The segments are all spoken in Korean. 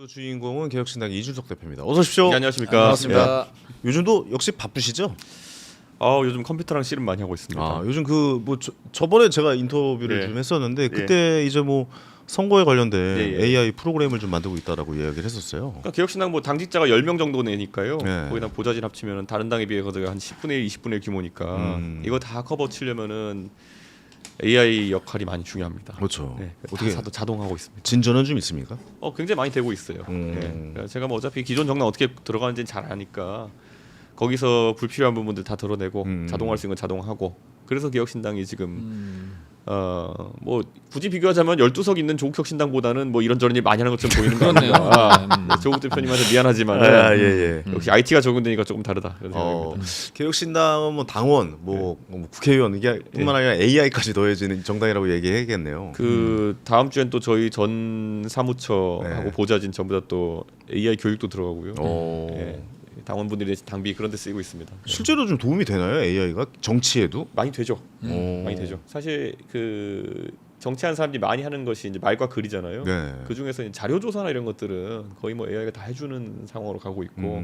주인공은 개혁신당 이준석 대표입니다. 어서 오십시오. 네, 안녕하십니까. 반갑습니다. 요즘도 역시 바쁘시죠? 요즘 컴퓨터랑 씨름 많이 하고 있습니다. 요즘 그 뭐 저번에 제가 인터뷰를 예. 좀 했었는데 그때 이제 뭐 선거에 관련된 예. AI 프로그램을 좀 만들고 있다라고 이야기를 했었어요. 그러니까 개혁신당 뭐 당직자가 10명 정도 되니까요. 네. 거기다 보좌진 합치면 다른 당에 비해 한 10분의 1, 20분의 1 규모니까 이거 다 커버 치려면은 AI 역할이 많이 중요합니다. 그렇죠. 네, 어떻게 다 자동하고 있습니다. 진전은 좀 있습니까? 굉장히 많이 되고 있어요. 네. 그러니까 제가 뭐 어차피 기존 정당 어떻게 들어가는지는 잘 아니까 거기서 불필요한 부분들 다 드러내고 자동화할 수 있는 건 자동화하고 그래서 개혁신당이 지금 뭐 굳이 비교하자면 12석 있는 조국 혁신당보다는 뭐 이런저런 일 많이 하는 것처럼 보이는 거 그렇네요. 아닙니까? 조국 대표님한테 미안하지만 예. 역시 IT가 적용되니까 조금 다르다 그런 생각입니다. 개혁신당은 뭐 당원, 뭐 국회의원 이게 뿐만 아니라 AI까지 더해지는 정당이라고 얘기해야겠네요. 그 다음 주엔 또 저희 전 사무처하고 네. 보좌진 전부 다 또 AI 교육도 들어가고요. 어. 예. 당원분들이 당비 그런 데 쓰이고 있습니다. 실제로 좀 도움이 되나요? AI가 정치에도? 많이 되죠. 어. 많이 되죠. 사실 그 정치하는 사람들이 많이 하는 것이 이제 말과 글이잖아요. 네. 그 중에서 자료 조사나 이런 것들은 거의 뭐 AI가 다 해주는 상황으로 가고 있고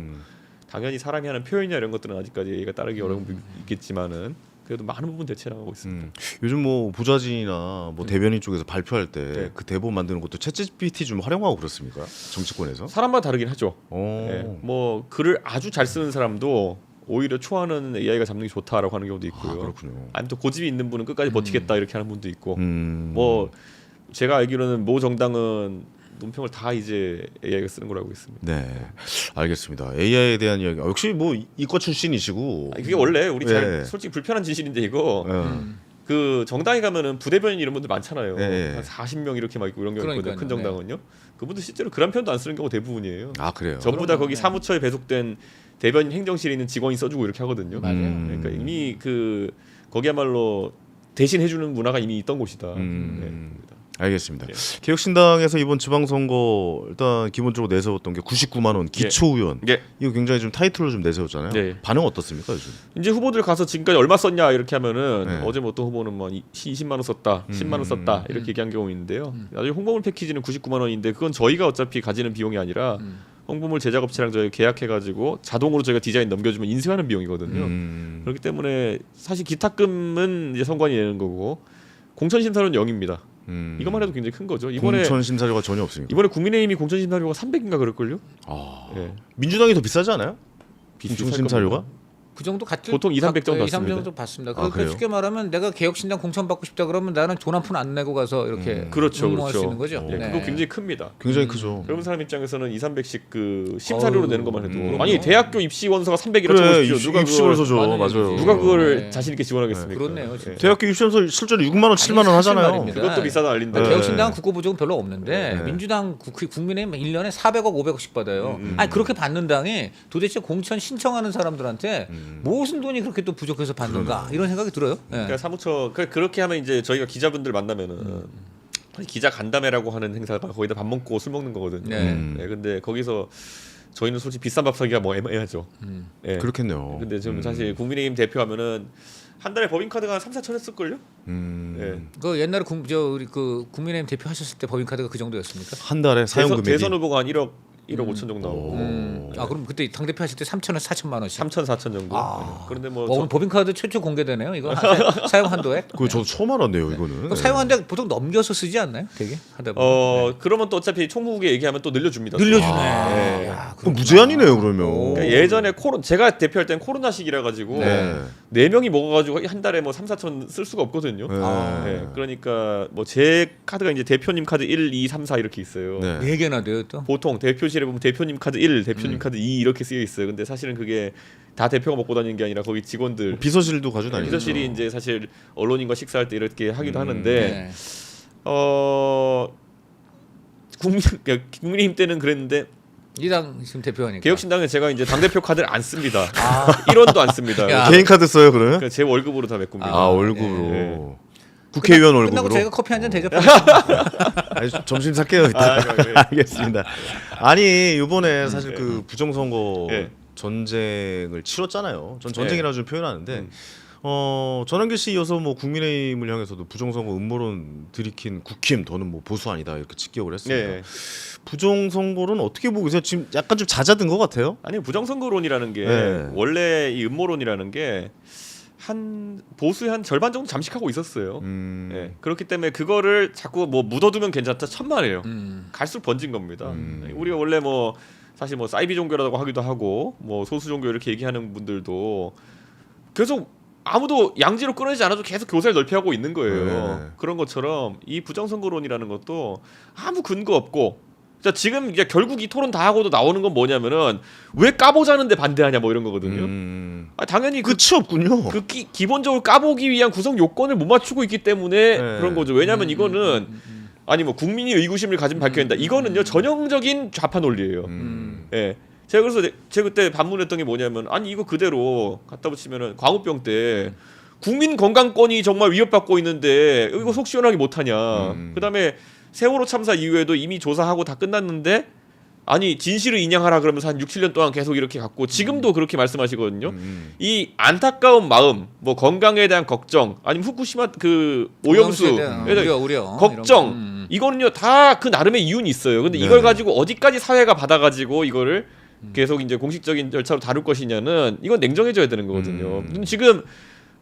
당연히 사람이 하는 표현이나 이런 것들은 아직까지 AI가 따르기 어려운 부분이 있겠지만은 그래도 많은 부분 대체 나가고 있습니다. 요즘 뭐 보좌진이나 뭐 대변인 쪽에서 발표할 때 네. 그 대본 만드는 것도 챗GPT 좀 활용하고 그렇습니까? 정치권에서? 사람마다 다르긴 하죠. 어. 예. 뭐 글을 아주 잘 쓰는 사람도 오히려 초안은 AI가 잡는 게 좋다라고 하는 경우도 있고요. 그렇군요. 아니면 또 고집이 있는 분은 끝까지 버티겠다 이렇게 하는 분도 있고. 뭐 제가 알기로는 모 정당은 논평을 다 이제 AI가 쓰는 거라고 있습니다. 네, 알겠습니다. AI에 대한 이야기. 역시 뭐 이과 출신이시고. 그게 원래 우리 예. 솔직히 불편한 진실인데 이거 예. 그 정당에 가면은 부대변인 이런 분들 많잖아요. 예. 한 40명 이렇게 막 있고 이런 경우 있거든요. 그러니까요. 큰 정당은요. 그분들 실제로 글 한 편도 안 쓰는 경우 대부분이에요. 아 그래요. 전부 다 그럼요. 거기 네. 사무처에 배속된 대변인 행정실에 있는 직원이 써주고 이렇게 하거든요. 맞아요. 그러니까 이미 그 거기야말로 대신 해주는 문화가 이미 있던 곳이다. 알겠습니다. 예. 개혁신당에서 이번 지방선거 일단 기본적으로 내세웠던 게 99만 원 기초의원. 예. 이거 굉장히 좀 타이틀로 좀 내세웠잖아요. 네. 반응 어떻습니까 요즘? 이제 후보들 가서 지금까지 얼마 썼냐 이렇게 하면은 네. 어제 뭐 어떤 후보는 뭐 20만 원 썼다, 10만 원 썼다 이렇게 얘기한 경우 있는데요. 나중에 홍보물 패키지는 99만 원인데 그건 저희가 어차피 가지는 비용이 아니라 홍보물 제작업체랑 저희 계약해가지고 자동으로 저희가 디자인 넘겨주면 인쇄하는 비용이거든요. 그렇기 때문에 사실 기탁금은 이제 선관위 내는 거고 공천심사료는 0입니다. 이것만 해도 굉장히 큰 거죠. 이번에 공천 심사료가 전혀 없습니까? 이번에 국민의힘이 공천심사료가 300인가 그럴걸요? 아, 예. 민주당이 더 비싸지 않아요? 비쌀 공천 심사료가? 그 정도 같은 보통 2, 300 정도 2, 300 받습니다. 정도 받습니다. 아, 그러니까 그래요? 쉽게 말하면 내가 개혁신당 공천 받고 싶다 그러면 나는 돈 한 푼 안 내고 가서 이렇게 그렇죠, 응모할 그렇죠. 수 있는 거죠. 예, 네. 그거 굉장히 큽니다. 굉장히 크죠. 그런 사람 입장에서는 2, 300씩 그 심사료로 어우, 내는 것만 해도 그럼요. 아니 대학교 입시 원서가 300이라 그래 쳐보십시오. 누가 입시 그걸 원서죠. 맞아요. 맞아요. 누가 그걸 네. 자신 있게 지원하겠습니까? 그렇네요, 진짜. 대학교 입시 원서 실제로 6만 원, 7만 원 사실 하잖아요. 말입니다. 그것도 비싸다 알린다. 그러니까 네. 개혁신당은 국고 보조금 별로 없는데 네. 민주당 국민의힘 1년에 400억 500억씩 받아요. 아니 그렇게 받는 당이 도대체 공천 신청하는 사람들한테 무슨 돈이 그렇게 또 부족해서 받는가 이런 생각이 들어요. 네. 그러니까 사무처 그렇게 하면 이제 저희가 기자분들 만나면은 기자 간담회라고 하는 행사가 거기다 밥 먹고 술 먹는 거거든요. 네. 네, 근데 거기서 저희는 솔직히 비싼 밥 사기가 뭐 애매하죠. 네. 그렇겠네요. 근데 지금 사실 국민의힘 대표하면은 한 달에 법인카드가 한 3, 4천 했을걸요? 네. 그 옛날에 우리 그 국민의힘 대표 하셨을 때 법인카드가 그 정도였습니까? 한 달에 사용 금액이 대선 후보가 한 1억 1억 5천 정도 나오고 아 그럼 그때 당 대표 하실 때 3천원 4천만 원씩. 3천 4천 정도. 아. 그런데 뭐 오늘 법인카드 최초 공개되네요. 이거 사용 한도에. 그거 저도 처음 알았네요 이거는. 그럼 사용 한도 보통 넘겨서 쓰지 않나요? 되게 하다 보면. 그러면 또 어차피 총무국에 얘기하면 또 늘려줍니다. 늘려주네. 네. 야, 그럼 무제한이네요 그러면. 그러니까 예전에 제가 대표할 땐 코로나 시기라 가지고 네. 네 명이 먹어가지고 한 달에 뭐 3, 4천 쓸 수가 없거든요. 네. 네. 그러니까 뭐 제 카드가 이제 대표님 카드 1, 2, 3, 4 이렇게 있어요. 네. 4개나 돼요 또. 보통 대표실에 보면 대표님 카드 1, 대표님 카드 2 이렇게 쓰여 있어요. 근데 사실은 그게 다 대표가 먹고 다니는 게 아니라 거기 직원들 비서실도 가지고 다니죠. 비서실이 이제 사실 언론인과 식사할 때 이렇게 하기도 하는데 네. 국민의힘 때는 그랬는데 이당 지금 대표하니까. 개혁신당은 제가 이제 당 대표 카드를 안 씁니다. 1원도 안 씁니다. 야. 개인 카드 써요 그러면? 그러니까 제 월급으로 다 메꿉니다. 아 월급으로. 네. 국회의원 끝나고 월급으로. 저희가 커피 한 잔 대접하겠습니다. 아니, 점심 살게요. 이따. 네. 알겠습니다. 아니 이번에 사실 그 부정선거 네. 전쟁을 치렀잖아요. 전 전쟁이라고 좀 표현하는데 전환길 씨 이어서 뭐 국민의힘을 향해서도 부정선거 음모론 들이킨 국힘 더는 뭐 보수 아니다 이렇게 직격을 했습니다. 네. 부정선거는 어떻게 보고 계세요? 지금 약간 좀 잦아든 것 같아요. 아니 부정선거론이라는 게 네. 원래 이 음모론이라는 게 한 보수의 한 절반 정도 잠식하고 있었어요. 예, 그렇기 때문에 그거를 자꾸 뭐 묻어두면 괜찮다 천만에요. 갈수록 번진 겁니다. 우리가 원래 뭐 사실 뭐 사이비 종교라고 하기도 하고 뭐 소수 종교 이렇게 얘기하는 분들도 계속 아무도 양지로 끊어지지 않아도 계속 교사를 넓혀가고 있는 거예요. 네. 그런 것처럼 이 부정선거론이라는 것도 아무 근거 없고. 자 지금 이제 결국 이 토론 다 하고도 나오는 건 뭐냐면은 왜 까보자는데 반대하냐 뭐 이런 거거든요. 당연히 끝이 없군요. 기본적으로 까보기 위한 구성 요건을 못 맞추고 있기 때문에 그런 거죠. 왜냐하면 이거는 아니 뭐 국민이 의구심을 가지면 밝혀야 된다. 이거는요 전형적인 좌파 논리예요. 예. 제가 그때 반문했던 게 뭐냐면 아니 이거 그대로 갖다 붙이면은 광우병 때 국민 건강권이 정말 위협받고 있는데 이거 속 시원하게 못하냐. 그다음에 세월호 참사 이후에도 이미 조사하고 다 끝났는데 아니 진실을 인양하라 그러면서 한 6, 7년 동안 계속 이렇게 갔고 지금도 그렇게 말씀하시거든요. 이 안타까운 마음, 뭐 건강에 대한 걱정, 아니면 후쿠시마 그 오염수에 대한 우려 걱정, 이거는요 다 그 나름의 이유는 있어요. 근데 이걸 가지고 어디까지 사회가 받아가지고 이거를 계속 이제 공식적인 절차로 다룰 것이냐는 이건 냉정해져야 되는 거거든요. 지금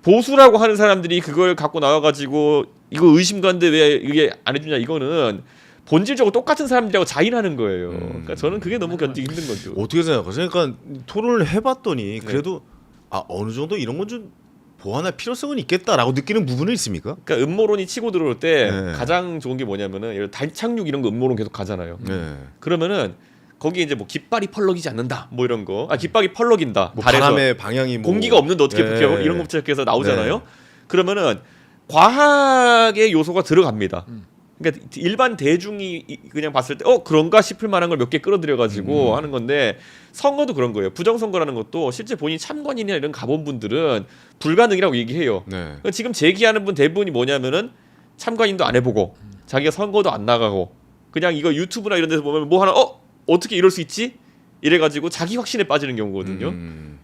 보수라고 하는 사람들이 그걸 갖고 나와가지고 이거 의심가는데 왜 이게 안 해주냐 이거는 본질적으로 똑같은 사람들하고 자인하는 거예요. 그러니까 저는 그게 너무 견디기 힘든 거죠. 어떻게 생각하세요? 그러니까 토론을 해봤더니 그래도 어느 정도 이런 건 좀 보완할 필요성은 있겠다라고 느끼는 부분은 있습니까? 그러니까 음모론이 치고 들어올 때 네. 가장 좋은 게 뭐냐면은 예를 들어 달 착륙 이런 거 음모론 계속 가잖아요. 네. 그러면은 거기에 이제 뭐 깃발이 펄럭이지 않는다 뭐 이런 거, 깃발이 펄럭인다. 뭐 달에서 바람의 방향이 뭐 공기가 없는데 어떻게 네. 붙여 이런 것부터 시작해서 나오잖아요. 그러면은 과학의 요소가 들어갑니다. 그러니까 일반 대중이 그냥 봤을 때 그런가 싶을 만한 걸 몇 개 끌어들여 가지고 하는 건데 선거도 그런 거예요. 부정선거라는 것도 실제 본인 참관인이나 이런 가본 분들은 불가능이라고 얘기해요. 네. 그러니까 지금 제기하는 분 대부분이 뭐냐면은 참관인도 안 해보고 자기가 선거도 안 나가고 그냥 이거 유튜브나 이런 데서 보면 뭐 하나 어떻게 이럴 수 있지? 이래가지고 자기 확신에 빠지는 경우거든요.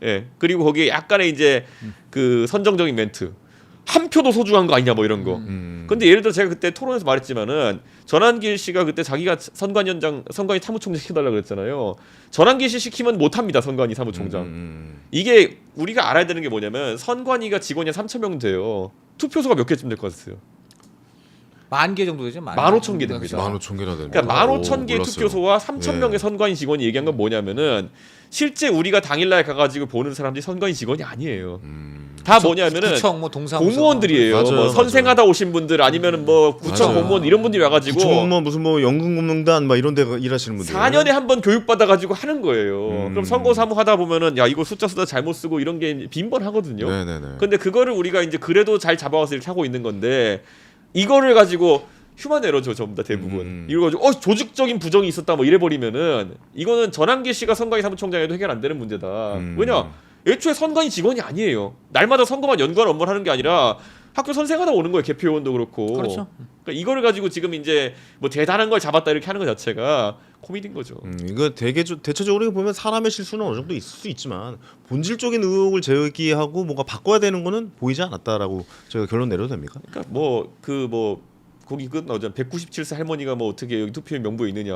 예. 그리고 거기에 약간의 이제 그 선정적인 멘트. 한 표도 소중한 거 아니냐 뭐 이런 거. 근데 예를 들어 제가 그때 토론에서 말했지만은 전환길 씨가 그때 자기가 선관위 사무총장 시켜달라고 그랬잖아요. 전환길 씨 시키면 못합니다. 선관위 사무총장. 이게 우리가 알아야 되는 게 뭐냐면 선관위가 직원이 3,000명 돼요. 투표소가 몇 개쯤 될 것 같으세요? 10,000개 정도 되죠. 15,000개 됩니다. 15,000개나 됩니다. 그러니까 15,000개 투표소와 3,000명의 선관위 직원이 얘기한 건 뭐냐면은 실제 우리가 당일날 가가지고 보는 사람들이 선관위 직원이 아니에요. 다 뭐냐면은 구청 뭐 동사무소 공무원들이에요. 맞아요, 뭐 선생하다 오신 분들 아니면은 뭐 구청 맞아요. 공무원 이런 분들이 와가지고 구청공무원 무슨 뭐 연금공무단 막 이런 데 일하시는 분들 4년에 한 번 교육 받아가지고 하는 거예요. 그럼 선거 사무 하다 보면은 야 이거 숫자 잘못 쓰고 이런 게 빈번하거든요. 네네네. 근데 그거를 우리가 이제 그래도 잘 잡아와서 이렇게 하고 있는 건데 이거를 가지고 휴먼 에러죠 전부 다 대부분. 이걸 가지고 조직적인 부정이 있었다 뭐 이래버리면은 이거는 전환기 씨가 선관위 사무총장에도 해결 안 되는 문제다. 왜냐? 애초에 선관위 직원이 아니에요. 날마다 선거만 연구하는 업무를 하는 게 아니라 학교 선생하다 오는 거예요. 개표위원도 그렇고. 그렇죠. 그러니까 이거를 가지고 지금 이제 뭐 대단한 걸 잡았다 이렇게 하는 것 자체가 코미디인 거죠. 이거 대체적으로 보면 사람의 실수는 어느 정도 있을 수 있지만 본질적인 의혹을 제기하고 뭔가 바꿔야 되는 거는 보이지 않았다라고 제가 결론 내려도 됩니까? 그러니까 거기 끝 나오잖아. 197세 할머니가 뭐 어떻게 여기 투표의 명부에 있느냐.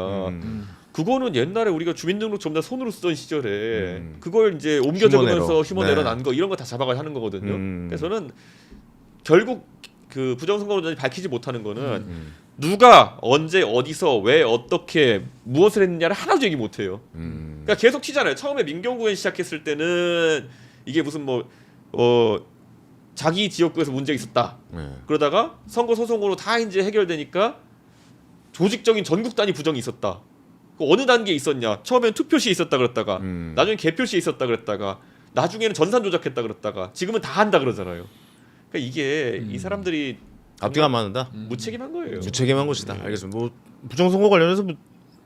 그거는 옛날에 우리가 주민등록 전부 다 손으로 쓰던 시절에 그걸 이제 옮겨 적으면서 휴먼 에러 난 거 이런 거 다 잡아가 하는 거거든요. 그래서 저는 결국 그 부정선거론이 밝히지 못하는 거는 누가 언제 어디서 왜 어떻게 무엇을 했느냐를 하나도 얘기 못해요. 그러니까 계속 튀잖아요. 처음에 민경구에 시작했을 때는 이게 무슨 자기 지역구에서 문제가 있었다. 그러다가 선거 소송으로 다 이제 해결되니까 조직적인 전국 단위 부정이 있었다. 어느 단계에 있었냐? 처음엔 투표시에 있었다 그랬다가 나중에 개표시에 있었다 그랬다가 나중에는 전산 조작했다 그랬다가 지금은 다 한다 그러잖아요. 그러니까 이게 이 사람들이 앞뒤가 안 맞는다. 무책임한 거예요. 무책임한 것이다. 알겠습니다. 뭐 부정선거 관련해서 뭐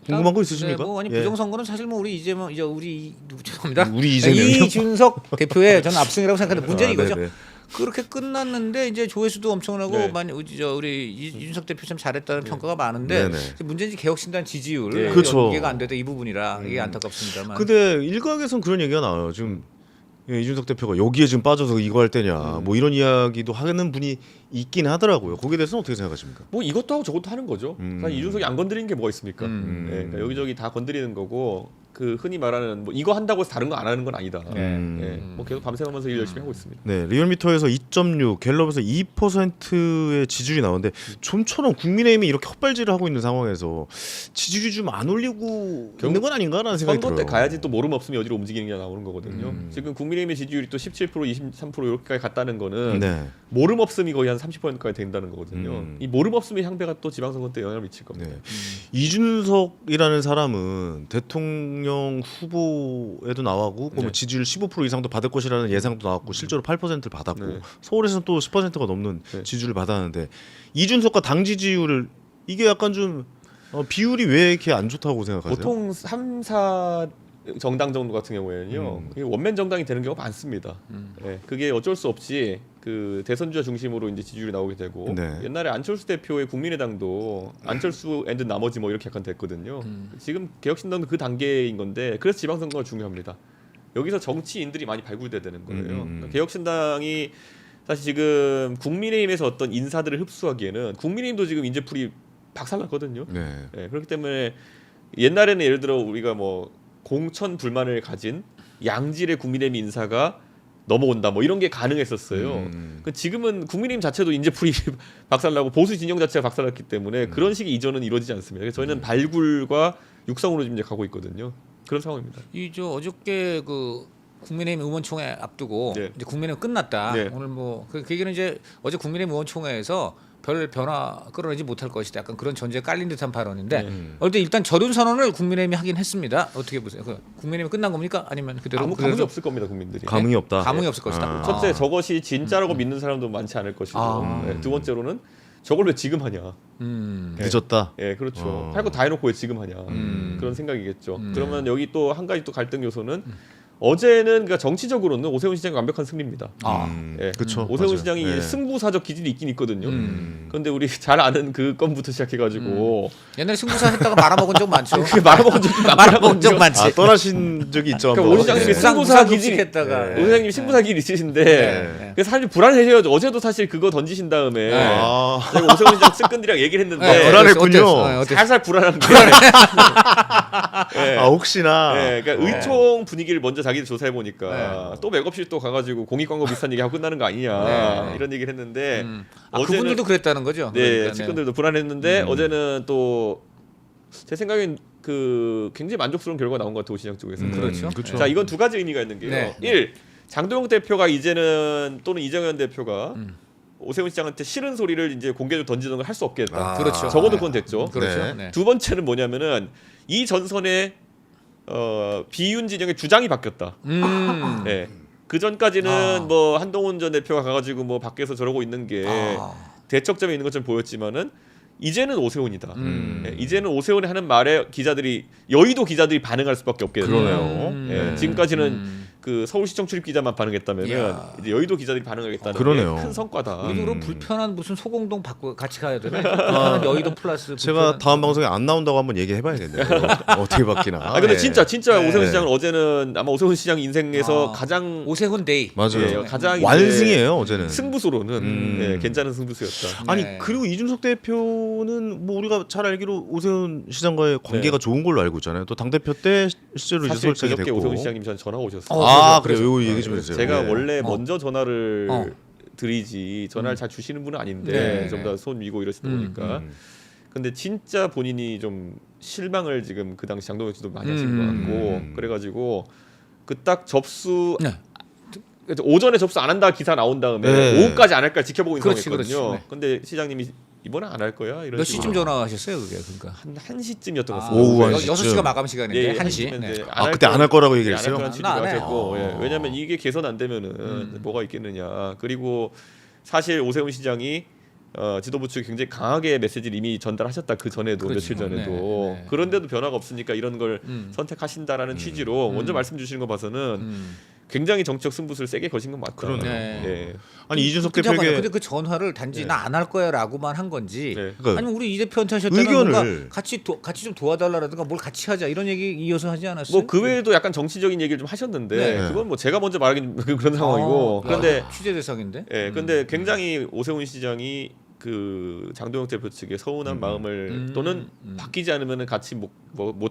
궁금한 거 있으십니까? 뭐 아니 예. 부정선거는 사실 뭐 우리 죄송합니다. 우리 이재명이요? 이준석 대표의 저는 압승이라고 생각하는데 문제는 이거죠. 네네. 그렇게 끝났는데 이제 조회수도 엄청나고 네. 많이 우리 이준석 대표 참 잘했다는 평가가 많은데 네네. 문제는 개혁신당 지지율 네. 그렇죠. 이해가 안 돼도 이 부분이라 이게 안타깝습니다만. 근데 일각에선 그런 얘기가 나와요. 지금 예, 이준석 대표가 여기에 지금 빠져서 이거 할 때냐 뭐 이런 이야기도 하는 분이 있긴 하더라고요. 거기에 대해서는 어떻게 생각하십니까? 뭐 이것도 하고 저것도 하는 거죠. 사실 이준석이 안 건드리는 게 뭐가 있습니까? 예, 그러니까 여기저기 다 건드리는 거고 그 흔히 말하는 뭐 이거 한다고 해서 다른 거 안 하는 건 아니다. 예, 뭐 계속 밤새면서 일 열심히 하고 있습니다. 네, 리얼미터에서 2.6, 갤럽에서 2%의 지지율이 나오는데 좀처럼 국민의힘이 이렇게 헛발질을 하고 있는 상황에서 지지율이 좀 안 올리고 있는 건 아닌가라는 생각이 선거 들어요. 때 가야지 또 모름 없으면 어디로 움직이는 게 나오는 거거든요. 지금 국민의힘의 지지율이 또 17%, 23% 이렇게까지 갔다는 거는 네. 모름 없음이 거의 한 30%까지 된다는 거거든요. 이 모름 없음의 향배가 또 지방선거 때 영향을 미칠 겁니다. 네. 이준석이라는 사람은 대통령 후보에도 나와고 뭐 네. 지지율 15% 이상도 받을 것이라는 예상도 나왔고 실제로 8%를 받았고 네. 서울에서는 또 10%가 넘는 네. 지지율을 받았는데 이준석과 당 지지율을 이게 약간 좀 비율이 왜 이렇게 안 좋다고 생각하세요? 보통 3, 4 정당 정도 같은 경우에는요 그게 원맨 정당이 되는 경우가 많습니다. 예, 그게 어쩔 수 없이 그 대선주자 중심으로 이제 지지율이 나오게 되고 네. 옛날에 안철수 대표의 국민의당도 안철수 앤드 나머지 뭐 이렇게 약간 됐거든요. 지금 개혁신당도 그 단계인 건데 그래서 지방선거가 중요합니다. 여기서 정치인들이 많이 발굴돼야 되는 거예요. 그러니까 개혁신당이 사실 지금 국민의힘에서 어떤 인사들을 흡수하기에는 국민의힘도 지금 인재풀이 박살났거든요. 네. 예, 그렇기 때문에 옛날에는 예를 들어 우리가 뭐 공천 불만을 가진 양질의 국민의힘 인사가 넘어온다 뭐 이런 게 가능했었어요. 그 지금은 국민의힘 자체도 인재풀이 박살나고 보수 진영 자체가 박살났기 때문에 그런 식의 이전은 이루어지지 않습니다. 그래서 저희는 발굴과 육성으로 지금 이제 가고 있거든요. 그런 상황입니다. 이 저 어저께 그 국민의힘 의원총회 앞두고 네. 이제 국민의힘 끝났다. 네. 오늘 뭐그 얘기는 이제 어제 국민의힘 의원총회에서 별 변화 끌어내지 못할 것이다. 약간 그런 전제에 깔린 듯한 발언인데 어쨌든 일단 저륜 선언을 국민의힘이 하긴 했습니다. 어떻게 보세요? 그 국민의힘이 끝난 겁니까? 아니면 그대로 아무 그대로 감흥이 없을 겁니다, 국민들이. 감흥이 없다. 감흥이 없을 것이다. 첫째, 저것이 진짜라고 믿는 사람도 많지 않을 것이고, 네, 두 번째로는 저걸 왜 지금 하냐? 늦었다. 예, 그렇죠. 할 거 다 해놓고 왜 지금 하냐? 그런 생각이겠죠. 그러면 여기 또 한 가지 또 갈등 요소는 어제는 그러니까 정치적으로는 오세훈 시장이 완벽한 승리입니다. 예, 그쵸. 오세훈 맞아요. 시장이 네. 승부사적 기질이 있긴 있거든요. 그런데 우리 잘 아는 그 건부터 시작해가지고 옛날에 승부사 했다가 말아먹은 적 많죠. 그 말아먹은 적이 말아먹은 적 많지. 아, 떠나신 적이 있죠. 그러니까 한번. 오 시장님이 네. 승부사 기질이 했다가 오 시장님이 승부사 기질이 있으신데 네. 그래서 사실 불안해져요. 어제도 사실 그거 던지신 다음에 아, 제가 오세훈 시장 측근들이랑 얘기를 했는데 네, 불안했군요. 어땠어요? 살살 불안한 게 예. 아 혹시나. 예, 그러니까 의총 분위기를 먼저 자기들 조사해 보니까 네. 또 맥없이 또 가가지고 공익광고 비슷한 얘기 하고 끝나는 거 아니냐 네. 이런 얘기를 했는데 아, 그분들도 그랬다는 거죠. 네 그러니까, 측근들도 불안했는데 어제는 또 제 생각엔 그 굉장히 만족스러운 결과가 나온 것 같아요 시장 쪽에서. 그렇죠. 그렇죠. 자 이건 두 가지 의미가 있는 게요. 네. 1. 장도영 대표가 이제는 또는 이정현 대표가 오세훈 시장한테 싫은 소리를 이제 공개적으로 던지는 걸 할 수 없겠다. 그렇죠. 적어도 그건 됐죠. 그렇죠. 네. 네. 두 번째는 뭐냐면은 이 전선에 비윤 진영의 주장이 바뀌었다. 예. 그 전까지는 뭐 한동훈 전 대표가 가가지고 뭐 밖에서 저러고 있는 게 대척점에 있는 것처럼 보였지만은 이제는 오세훈이다. 예, 이제는 오세훈이 하는 말에 기자들이 여의도 기자들이 반응할 수밖에 없게 됐어요. 그러네요. 예, 지금까지는 그 서울시청 출입 기자만 반응했다면은 이야. 이제 여의도 기자들이 반응하겠다는 그러네요. 게 큰 성과다. 우리도 불편한 무슨 소공동 받고 같이 가야 되나? 불편한 여의도 플러스 제가 불편한- 다음 방송에 안 나온다고 한번 얘기해봐야겠네요. 어떻게 바뀌나. 아 근데 네. 진짜 네. 오세훈 시장은 어제는 아마 오세훈 시장 인생에서 가장 오세훈 데이. 맞아요. 예, 가장 이제 완승이에요 어제는. 승부수로는 예, 괜찮은 승부수였다. 아니 네. 그리고 이준석 대표는 뭐 우리가 잘 알기로 오세훈 시장과의 관계가 좋은 걸로 알고 있잖아요. 또 당 대표 때 실제로 이제 사실 서울시장이 그저께 됐고. 오세훈 시장님 저한테 전화가 오셨어요. 아 그래서- 그래요. 이거 얘기 좀 해주세요. 제가 네. 원래 먼저 전화를 어. 드리지 전화를 잘 주시는 분은 아닌데 네. 좀 더 손 위고 이러시다 보니까 근데 진짜 본인이 좀 실망을 지금 그 당시 장동혁 씨도 많이 하신 것 같고 그래가지고 그 딱 접수 네. 그래서 오전에 접수 안 한다 기사 나온 다음에 네. 오후까지 안 할까 지켜보고 있는 그렇지, 상황이었거든요. 그렇지. 네. 근데 시장님이 이번에 안 할 거야 이런 몇 식으로. 시쯤 전화하셨어요, 그게 그러니까? 한 시쯤이었던 것 아, 같습니다. 오후 한 네. 시쯤. 6시가 마감 시간인데 1시. 네. 아, 그때 안 할 거라고 얘기를 안 할 했어요? 거라는 취지가 안 해. 됐고 예. 왜냐하면 이게 개선 안 되면은 뭐가 있겠느냐. 그리고 사실 오세훈 시장이 지도부 측이 굉장히 강하게 메시지를 이미 전달하셨다 그 전에도 그렇죠. 며칠 전에도 네, 네. 그런데도 변화가 없으니까 이런 걸 선택하신다라는 취지로 먼저 말씀 주시는 거 봐서는 굉장히 정치적 승부수를 세게 거신 건 맞다. 그러네요. 네. 예. 아니 이준석 잠깐만요. 대표에게 근데 그 전화를 단지 네. 나 안 할 거야라고만 한 건지 네. 그러니까 아니면 우리 이 대표한테 하셨다면 의견을- 뭔가 같이 좀 도와달라든가 뭘 같이 하자 이런 얘기 이어서 하지 않았어요? 뭐 그 외에도 약간 정치적인 얘기를 좀 하셨는데 네. 그건 뭐 제가 먼저 말하긴 그런 상황이고 그런데 취재 대상인데. 근데 굉장히 오세훈 시장이 그 장동혁 대표 측의 서운한 마음을 또는 바뀌지 않으면 같이 못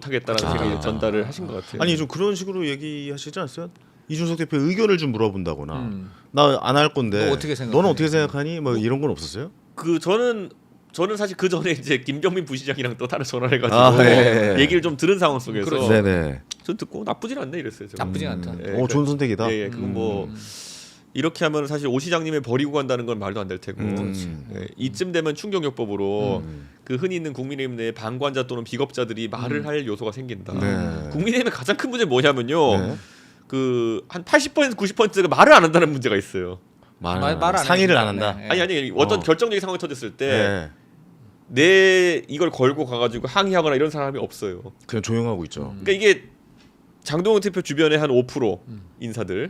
하겠다라는 생각이 전달을 하신 것 같아요. 아니 좀 그런 식으로 얘기하시지 않았어요? 이준석 대표 의견을 좀 물어본다거나 음. 나 안 할 건데 너 어떻게 생각하니? 너는 어떻게 생각하니? 뭐 이런 건 없었어요? 그 저는 사실 그 전에 이제 김병민 부시장이랑 또 따로 전화를 해가지고 아, 예. 얘기를 좀 들은 상황 속에서 그렇죠. 네네. 전 듣고 나쁘진 않네 이랬어요. 제가. 나쁘진 않다. 예, 좋은 선택이다. 예, 그건 뭐 이렇게 하면 사실 오 시장님을 버리고 간다는 건 말도 안 될 테고 예, 이쯤 되면 충격요법으로 그 흔히 있는 국민의힘 내 방관자 또는 비겁자들이 말을 할 요소가 생긴다. 네. 국민의힘의 가장 큰 문제 뭐냐면요. 네. 그 한 80% 90%가 말을 안 한다는 문제가 있어요. 말안 상의를 안 해주니까. 한다. 네. 아니 어떤 결정적인 상황이 터졌을 때 네. 내 이걸 걸고 가가지고 항의하거나 이런 사람이 없어요. 그냥 조용하고 있죠. 그러니까 이게 장동훈 대표 주변에 한 5% 인사들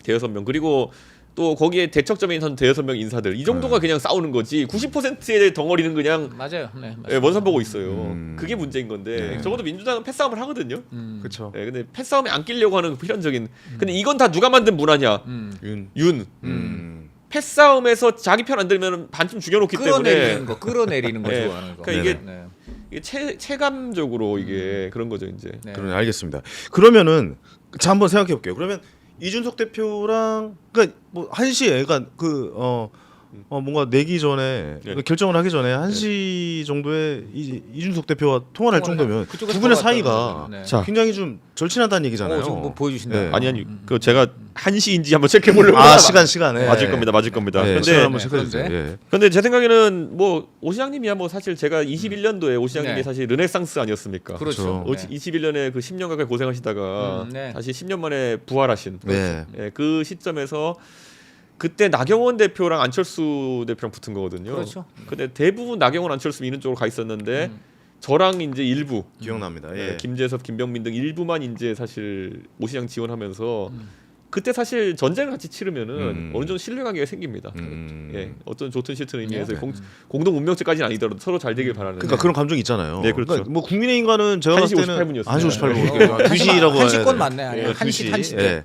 대여섯 명 그리고 또 거기에 대척점에 있는 대여섯 명 인사들 이 정도가 그냥 싸우는 거지 90%의 덩어리는 그냥 맞아요. 네. 먼 산 보고 있어요. 그게 문제인 건데 네. 적어도 민주당은 패싸움을 하거든요. 그렇죠. 근데 패싸움에 안 끼려고 하는 필연적인. 근데 이건 다 누가 만든 문화냐? 윤. 윤. 패싸움에서 자기 편 안 들면 반쯤 죽여놓기 때문에 끌어내리는 거 네. 좋아하는 거. 그러니까 이게 네. 이게 체감적으로 이게 그런 거죠 이제. 네. 그러네 알겠습니다. 그러면은 자 한번 생각해 볼게요. 그러면 이준석 대표랑 그러니까 뭐 1시에 그러니까 뭔가 내기 전에 네. 그 결정을 하기 전에 1시 정도에 이준석 대표와 통화를 할 정도면 그쪽에서 두 분의 통화가 사이가 왔다는 거죠. 네. 자. 굉장히 좀 절친하다는 얘기잖아요. 지금 뭐 보여주신다. 네. 아니 그 제가 1시인지 한번 체크해 보려고. 시간에 맞을 겁니다. 맞을 겁니다. 네, 근데 시간 한번 네, 체크해 주세요. 그런데? 예. 근데 제 생각에는 뭐 오 시장님이야 뭐 사실 제가 21년도에 오 시장님이 네. 사실 르네상스 아니었습니까? 그렇죠. 그렇죠. 네. 21년에 그 10년 가까이 고생하시다가 네. 다시 10년 만에 부활하신 네. 예, 그 시점에서 그때 나경원 대표랑 안철수 대표랑 붙은 거거든요. 그렇죠. 근데 대부분 나경원 안철수 미는 쪽으로 가 있었는데 저랑 이제 일부 기억납니다. 예, 예. 김재섭, 김병민 등 일부만 이제 사실 오 시장 지원하면서 그때 사실 전쟁을 같이 치르면은 어느 정도 신뢰관계가 생깁니다. 예, 어떤 좋든 싫든 의미에서 네. 공동 운명죄까지는 아니더라도 서로 잘 되길 바라는. 그러니까 그런 감정이 있잖아요. 네, 그렇죠. 그러니까 뭐 국민의힘과는 제가 1시 봤을 때는 58분 이었습니다. 1시 58분. 2시라고 해야 한시권 돼. 맞네. 아니, 예, 한시 2시. 한시 예. 때.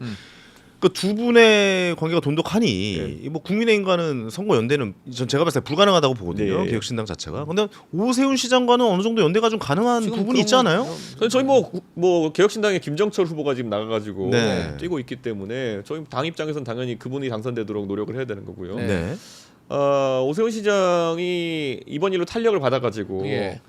그 두 분의 관계가 돈독하니 뭐 국민의힘과는 선거 연대는 전 제가 봤을 때 불가능하다고 보거든요. 네. 개혁신당 자체가. 근데 오세훈 시장과는 어느 정도 연대가 좀 가능한 지금 부분이 있지 그런 않아요? 저희 뭐 개혁신당의 김정철 후보가 지금 나가가지고 네. 뛰고 있기 때문에 저희 당 입장에서는 당연히 그분이 당선되도록 노력을 해야 되는 거고요. 네. 네. 오세훈 시장이 이번 일로 탄력을 받아가지고 예.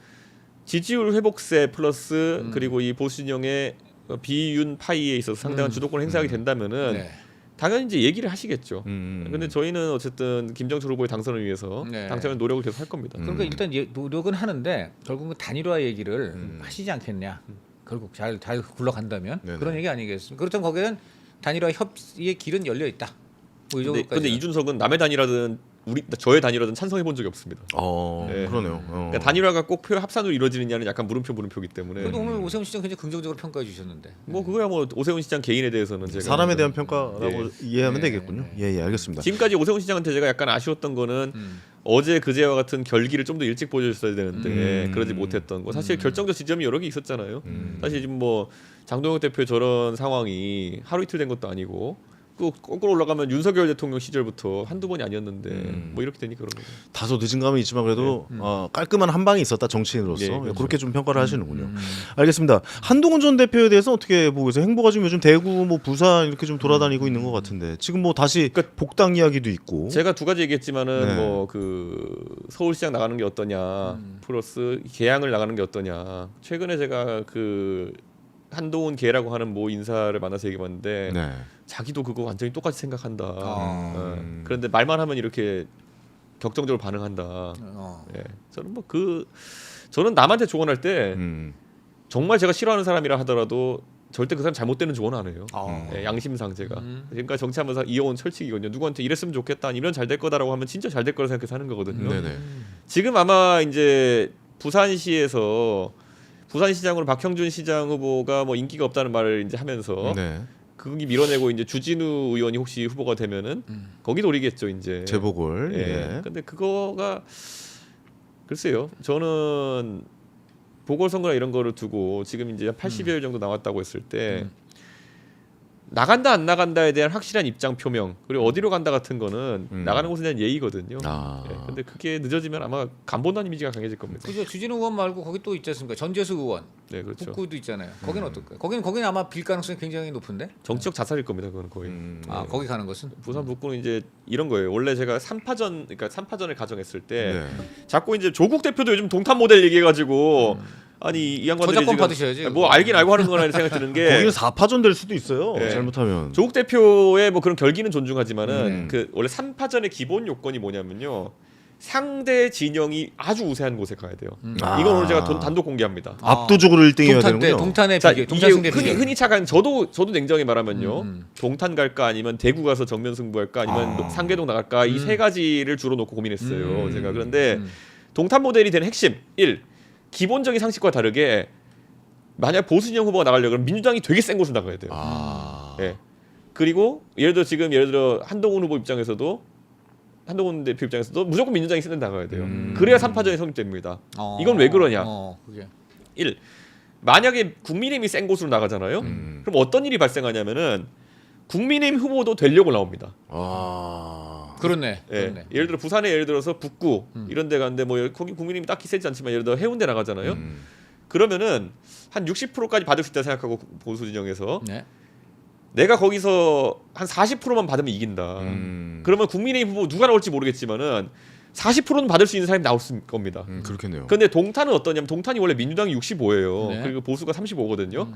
지지율 회복세 플러스 그리고 이 보수 진영의 비윤 파이에 있어서 상당한 주도권 행사하게 된다면은 네. 당연히 이제 얘기를 하시겠죠. 음. 근데 저희는 어쨌든 김정철 후보의 당선을 위해서 네. 당차는 노력을 계속 할 겁니다. 그러니까 일단 노력은 하는데 결국은 단일화 얘기를 하시지 않겠냐. 결국 잘 굴러간다면 네네. 그런 얘기 아니겠습니까? 그렇다면 거기에는 단일화 협의의 길은 열려 있다. 뭐 이 근데 정도까지. 이준석은 남의 단일화든 저의 단일화든 찬성해 본 적이 없습니다. 네. 그러네요. 그러니까 단일화가 꼭 표 합산으로 이루어지느냐는 약간 물음표기 때문에 그래도 오늘 오세훈 시장 굉장히 긍정적으로 평가해 주셨는데. 뭐 그거야 뭐 오세훈 시장 개인에 대해서는 제가 사람에 대한 평가라고 이해하면 네. 되겠군요. 예, 알겠습니다. 지금까지 오세훈 시장한테 제가 약간 아쉬웠던 거는 어제 그제와 같은 결기를 좀 더 일찍 보여줬어야 되는데 그러지 못했던 거. 사실 결정적 지점이 여러 개 있었잖아요. 사실 지금 뭐 장동혁 대표 저런 상황이 하루 이틀 된 것도 아니고 또 거꾸로 올라가면 윤석열 대통령 시절부터 한두 번이 아니었는데 뭐 이렇게 되니까 그런 거죠. 다소 늦은 감은 있지만 그래도 깔끔한 한 방이 있었다 정치인으로서 네, 그렇죠. 그렇게 좀 평가를 하시는군요. 알겠습니다. 한동훈 전 대표에 대해서 어떻게 보고 계세요? 행보가 지금 요즘 대구, 뭐 부산 이렇게 좀 돌아다니고 있는 것 같은데 지금 뭐 다시 복당 이야기도 있고. 제가 두 가지 얘기했지만은 네. 뭐 그 서울시장 나가는 게 어떠냐 플러스 개항을 나가는 게 어떠냐. 최근에 제가 그 한동훈 개라고 하는 모 인사를 만나서 얘기해봤는데 네. 자기도 그거 완전히 똑같이 생각한다. 아. 그런데 말만 하면 이렇게 격정적으로 반응한다. 예. 저는 뭐 저는 남한테 조언할 때 정말 제가 싫어하는 사람이라 하더라도 절대 그 사람 잘못되는 조언 안 해요. 예, 양심상 제가 지금까지 정치하면서 이어온 철칙이거든요. 누구한테 이랬으면 좋겠다, 이런 잘 될 거다라고 하면 진짜 잘 될 거라 생각해서 하는 거거든요. 네네. 지금 아마 이제 부산시에서 부산시장으로 박형준 시장 후보가 뭐 인기가 없다는 말을 이제 하면서 네. 거기 밀어내고 이제 주진우 의원이 혹시 후보가 되면은 거기 노리겠죠 이제. 재보궐. 예. 예. 근데 그거가 글쎄요. 저는 보궐선거나 이런 거를 두고 지금 이제 80여일 정도 남았다고 했을 때 나간다 안 나간다에 대한 확실한 입장 표명 그리고 어디로 간다 같은 거는 나가는 곳에 대한 예의거든요. 아. 예. 근데 그게 늦어지면 아마 간본단 이미지가 강해질 겁니다. 그죠. 주진우 의원 말고 거기 또 있지 않습니까? 전재수 의원. 네, 그렇죠. 북구도 있잖아요. 거기는 어떨까요? 거기는 아마 빌 가능성이 굉장히 높은데. 정치적 자살일 겁니다. 그건 거의. 아 거기 가는 것은 부산 북구는 이제 이런 거예요. 원래 제가 3파전 그러니까 3파전을 가정했을 때 네. 자꾸 이제 조국 대표도 요즘 동탄 모델 얘기해가지고 아니 이 양반들이 저작권 지금 받으셔야지. 뭐 알긴 알고 하는 거라는 생각 드는 게 거기는 4파전 될 수도 있어요. 예. 잘못하면. 조국 대표의 뭐 그런 결기는 존중하지만은 그 원래 3파전의 기본 요건이 뭐냐면요. 상대 진영이 아주 우세한 곳에 가야 돼요. 아. 이건 오늘 제가 단독 공개합니다. 압도적으로 1등이어야 되는군요. 동탄의 자, 비교, 이게 동탄 승대 비교. 흔히 착한 저도 냉정히 말하면요. 동탄 갈까 아니면 대구 가서 정면 승부할까 아니면 상계동 나갈까 이 세 가지를 주로 놓고 고민했어요. 제가 그런데 동탄 모델이 되는 핵심 1. 기본적인 상식과 다르게 만약 보수 진영 후보가 나가려고 그러면 민주당이 되게 센 곳으로 나가야 돼요. 아. 예. 그리고 예를 들어 한동훈 후보 입장에서도 한동훈 대표 입장에서도 무조건 민주당이 센 데 나가야 돼요. 그래야 3파전이 성립됩니다. 이건 왜 그러냐? 그게. 1. 만약에 국민의힘이 센 곳으로 나가잖아요. 그럼 어떤 일이 발생하냐면은 국민의힘 후보도 되려고 나옵니다. 아. 그렇네. 예. 그렇네. 예를 들어 부산에 예를 들어서 북구 이런 데 가는데 뭐 거기 국민의힘이 딱히 세지 않지만 예를 들어 해운대 나가잖아요. 그러면은 한 60%까지 받을 수 있다 생각하고 보수 진영에서 네. 내가 거기서 한 40%만 받으면 이긴다. 그러면 국민의힘 후보 누가 나올지 모르겠지만은 40%는 받을 수 있는 사람이 나올 겁니다. 그렇겠네요. 근데 동탄은 어떠냐면 동탄이 원래 민주당이 65예요. 네. 그리고 보수가 35거든요.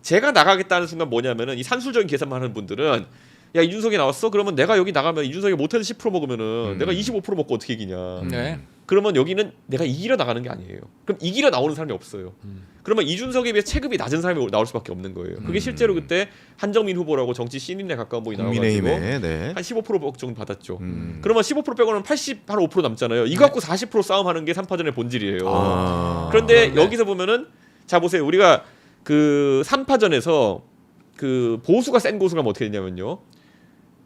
제가 나가겠다는 순간 뭐냐면은 이 산술적인 계산만 하는 분들은 야 이준석이 나왔어? 그러면 내가 여기 나가면 이준석이 못해도 10% 먹으면은 내가 25% 먹고 어떻게 이기냐. 네. 그러면 여기는 내가 이기려 나가는 게 아니에요. 그럼 이기려 나오는 사람이 없어요. 그러면 이준석에 비해 체급이 낮은 사람이 나올 수밖에 없는 거예요. 그게 실제로 그때 한정민 후보라고 정치 신인에 가까운 분이 나와가지고 국민의힘에 네. 한 15% 정도 받았죠. 그러면 15% 빼고는 5% 남잖아요. 이거 갖고 40% 싸움하는 게 3파전의 본질이에요. 아. 그런데 그렇네. 여기서 보면은 자 보세요. 우리가 그 3파전에서 그 보수가 센 곳으로 가면 어떻게 되냐면요.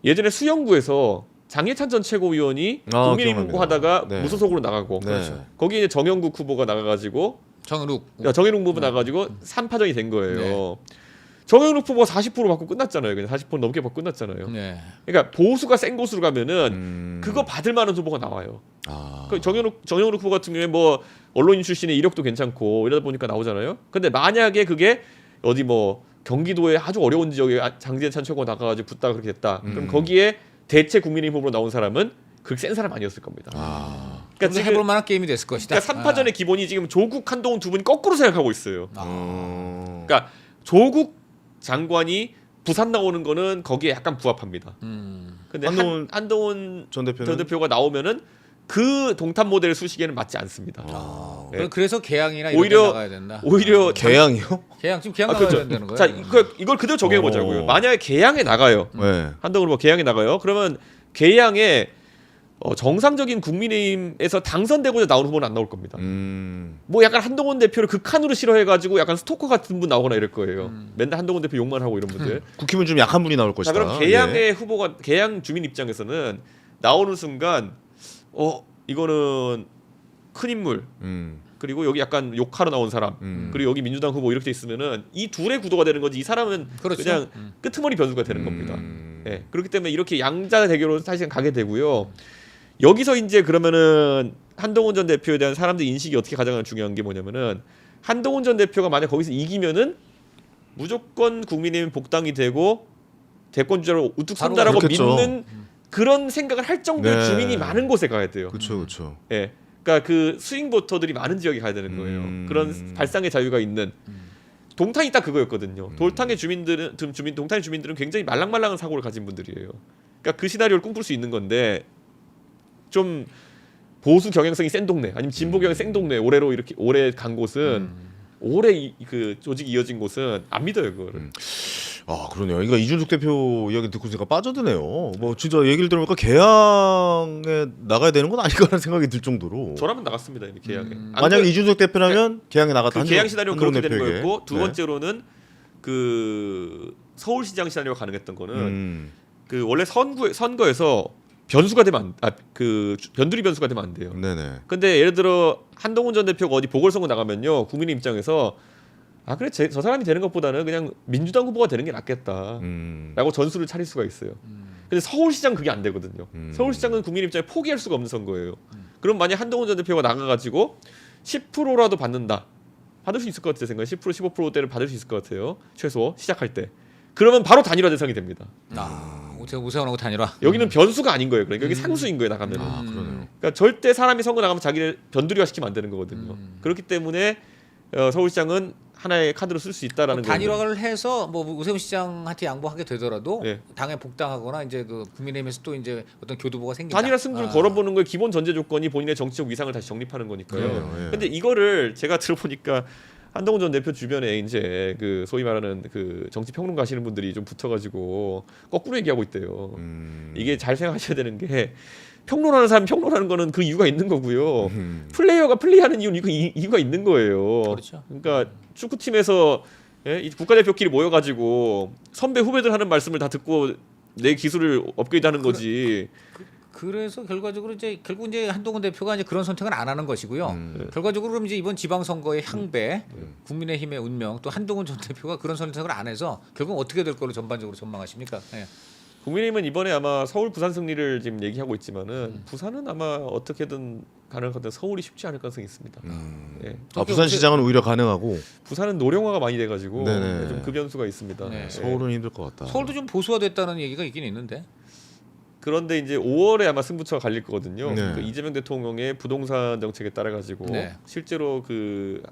예전에 수영구에서 장예찬 전 최고위원이 국민의힘 기억납니다. 후보 하다가 네. 무소속으로 나가고 네. 거기 이제 정영국 후보가 나가가지고 정은욱. 정영국 후보 나가가지고 3파전이 된 거예요. 정영국 후보가 40% 받고 끝났잖아요. 그냥 40% 넘게 받고 끝났잖아요. 네. 그러니까 보수가 센 곳으로 가면은 그거 받을 만한 후보가 나와요. 아. 그 정영국 후보 같은 경우에 뭐 언론인 출신의 이력도 괜찮고 이러다 보니까 나오잖아요. 근데 만약에 그게 어디 뭐 경기도의 아주 어려운 지역에 장재찬 최고가 나가가지고 붙다가 그렇게 됐다. 그럼 거기에 대체 국민의힘 후보로 나온 사람은 그렇게 센 사람 아니었을 겁니다. 아. 그러니까 해볼 만한 게임이 됐을 것이다. 그러니까 3파전의 기본이 지금 조국 한동훈 두 분이 거꾸로 생각하고 있어요. 그러니까 조국 장관이 부산 나오는 거는 거기에 약간 부합합니다. 근데 한동훈 전 대표는 전 대표가 나오면은 그 동탄 모델 수식에는 맞지 않습니다. 네. 그래서 개항이나 이런 데 오히려 나가야 된다. 어, 개항이요? 개항 지금 개항 아, 나가야 그렇죠. 된다는 거예요. 자, 이걸 그대로 적용해 보자고요. 만약에 개항에 나가요. 네. 한동훈 후보 개항에 나가요. 그러면 개항에 정상적인 국민의힘에서 당선되고자 나온 후보는 안 나올 겁니다. 뭐 약간 한동훈 대표를 극한으로 싫어해가지고 약간 스토커 같은 분 나오거나 이럴 거예요. 맨날 한동훈 대표 욕만 하고 이런 분들. 국힘은 좀 약한 분이 나올 자, 것이다. 그럼 개항의 후보가 개항 주민 입장에서는 나오는 순간 이거는 큰 인물. 그리고 여기 약간 욕하러 나온 사람 그리고 여기 민주당 후보 이렇게 돼 있으면은 이 둘의 구도가 되는 거지 이 사람은 그렇죠. 그냥 끄트머리 변수가 되는 겁니다. 예, 그렇기 때문에 이렇게 양자 대결로 사실은 가게 되고요. 여기서 이제 그러면은 한동훈 전 대표에 대한 사람들 인식이 어떻게 가장 중요한 게 뭐냐면은 한동훈 전 대표가 만약 거기서 이기면은 무조건 국민의힘 복당이 되고 대권 주자로 우뚝 선다라고 그렇겠죠. 믿는 그런 생각을 할 정도의 네. 주민이 많은 곳에 가야 돼요. 그렇죠, 그렇죠. 예. 그러니까 그 스윙 보터들이 많은 지역에 가야 되는 거예요. 그런 발상의 자유가 있는 동탄이 딱 그거였거든요. 동탄의 주민들은 굉장히 말랑말랑한 사고를 가진 분들이에요. 그러니까 그 시나리오를 꿈꿀 수 있는 건데 좀 보수 경향성이 센 동네 아니면 진보 경향 센 동네 올해로 이렇게 오래 간 곳은 오래 그 조직이 이어진 곳은 안 믿어요 그거를. 아 그러네요. 그러니까 이준석 대표 이야기 듣고 있으니까 빠져드네요. 뭐 진짜 얘기를 들어보니까 개항에 나가야 되는 건 아닌가라는 생각이 들 정도로. 저라면 나갔습니다 이미 개항에. 만약에 이준석 대표라면 개항에 나갔다. 그 개항 시나리오는 그렇게 되는 대표에게. 거였고 두 네. 번째로는 그 서울시장 시나리오가 가능했던 거는 그 원래 선거에서 변수가 되면 그 변두리 변수가 되면 안 돼요. 네네. 근데 예를 들어 한동훈 전 대표가 어디 보궐선거 나가면요, 국민 입장에서 아 그래 저 사람이 되는 것보다는 그냥 민주당 후보가 되는 게 낫겠다라고 전술을 차릴 수가 있어요. 근데 서울시장 그게 안 되거든요. 서울시장은 국민 입장에 포기할 수가 없는 선거예요. 그럼 만약 한동훈 전 대표가 나가가지고 10%라도 받는다, 받을 수 있을 것 같아요. 생각에 10% 15%대를 받을 수 있을 것 같아요. 최소 시작할 때. 그러면 바로 단일화 대상이 됩니다. 오세훈하고 단일화. 여기는 변수가 아닌 거예요. 그러니까 여기 상수인 거예요. 나가면. 그러네요. 그러니까 절대 사람이 선거 나가면 자기를 변두리화 시키면 안 되는 거거든요. 그렇기 때문에 서울시장은 하나의 카드로 쓸 수 있다라는 거예요. 단일화를 해서 뭐 우세훈 시장한테 양보하게 되더라도 네. 당에 복당하거나 이제 그 국민의힘에서 또 이제 어떤 교두보가 생긴다. 단일화 승부를 걸어보는 거의 기본 전제 조건이 본인의 정치적 위상을 다시 정립하는 거니까요. 그래요, 예. 근데 이거를 제가 들어보니까 한동훈 전 대표 주변에 이제 그 소위 말하는 그 정치 평론가 하시는 분들이 좀 붙어가지고 거꾸로 얘기하고 있대요. 이게 잘 생각하셔야 되는 게 평론하는 사람 평론하는 거는 그 이유가 있는 거고요. 플레이어가 플레이하는 이유는 이유가 있는 거예요. 그렇죠. 그러니까 축구팀에서 이 국가대표끼리 모여가지고 선배 후배들 하는 말씀을 다 듣고 내 기술을 업그레이드하는 거지. 그래서 결과적으로 이제 결국 이제 한동훈 대표가 이제 그런 선택은 안 하는 것이고요. 결과적으로 그럼 이제 이번 지방선거의 향배, 국민의힘의 운명, 또 한동훈 전 대표가 그런 선택을 안 해서 결국 어떻게 될 걸로 전반적으로 전망하십니까? 예. 국민의힘은 이번에 아마 서울 부산 승리를 지금 얘기하고 있지만은 부산은 아마 어떻게든 가능하거든 서울이 쉽지 않을 가능성이 있습니다. 예. 부산시장은 오히려 가능하고 부산은 노령화가 많이 돼가지고 네네. 좀 그 변수가 있습니다. 네. 서울은 힘들 것 같다. 서울도 좀 보수화됐다는 얘기가 있긴 있는데. 그런데 이제 5월에 아마 승부처가 갈릴 거거든요. 네. 그 이재명 대통령의 부동산 정책에 따라 가지고 네. 실제로 그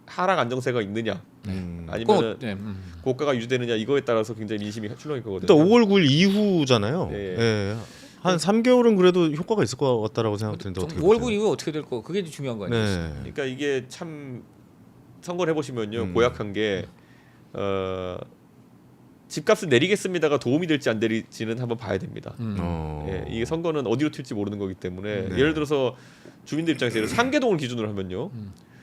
하락 안정세가 있느냐 아니면 그건 고가가 유지되느냐 이거에 따라서 굉장히 민심이 출렁일 거거든요. 일단 5월 9일 이후잖아요. 네. 예. 한 3개월은 그래도 효과가 있을 것 같다라고 생각되는데 어떻게 5월 9일 보세요? 이후 어떻게 될 거? 그게 이제 중요한 거 아니에요? 네. 그러니까 이게 참 선거를 해보시면요 고약한 게 집값을 내리겠습니다가 도움이 될지 안 될지는 한번 봐야 됩니다. 예, 이게 선거는 어디로 튈지 모르는 거기 때문에 네. 예를 들어서 주민들 입장에서 예를 들어 상계동을 기준으로 하면요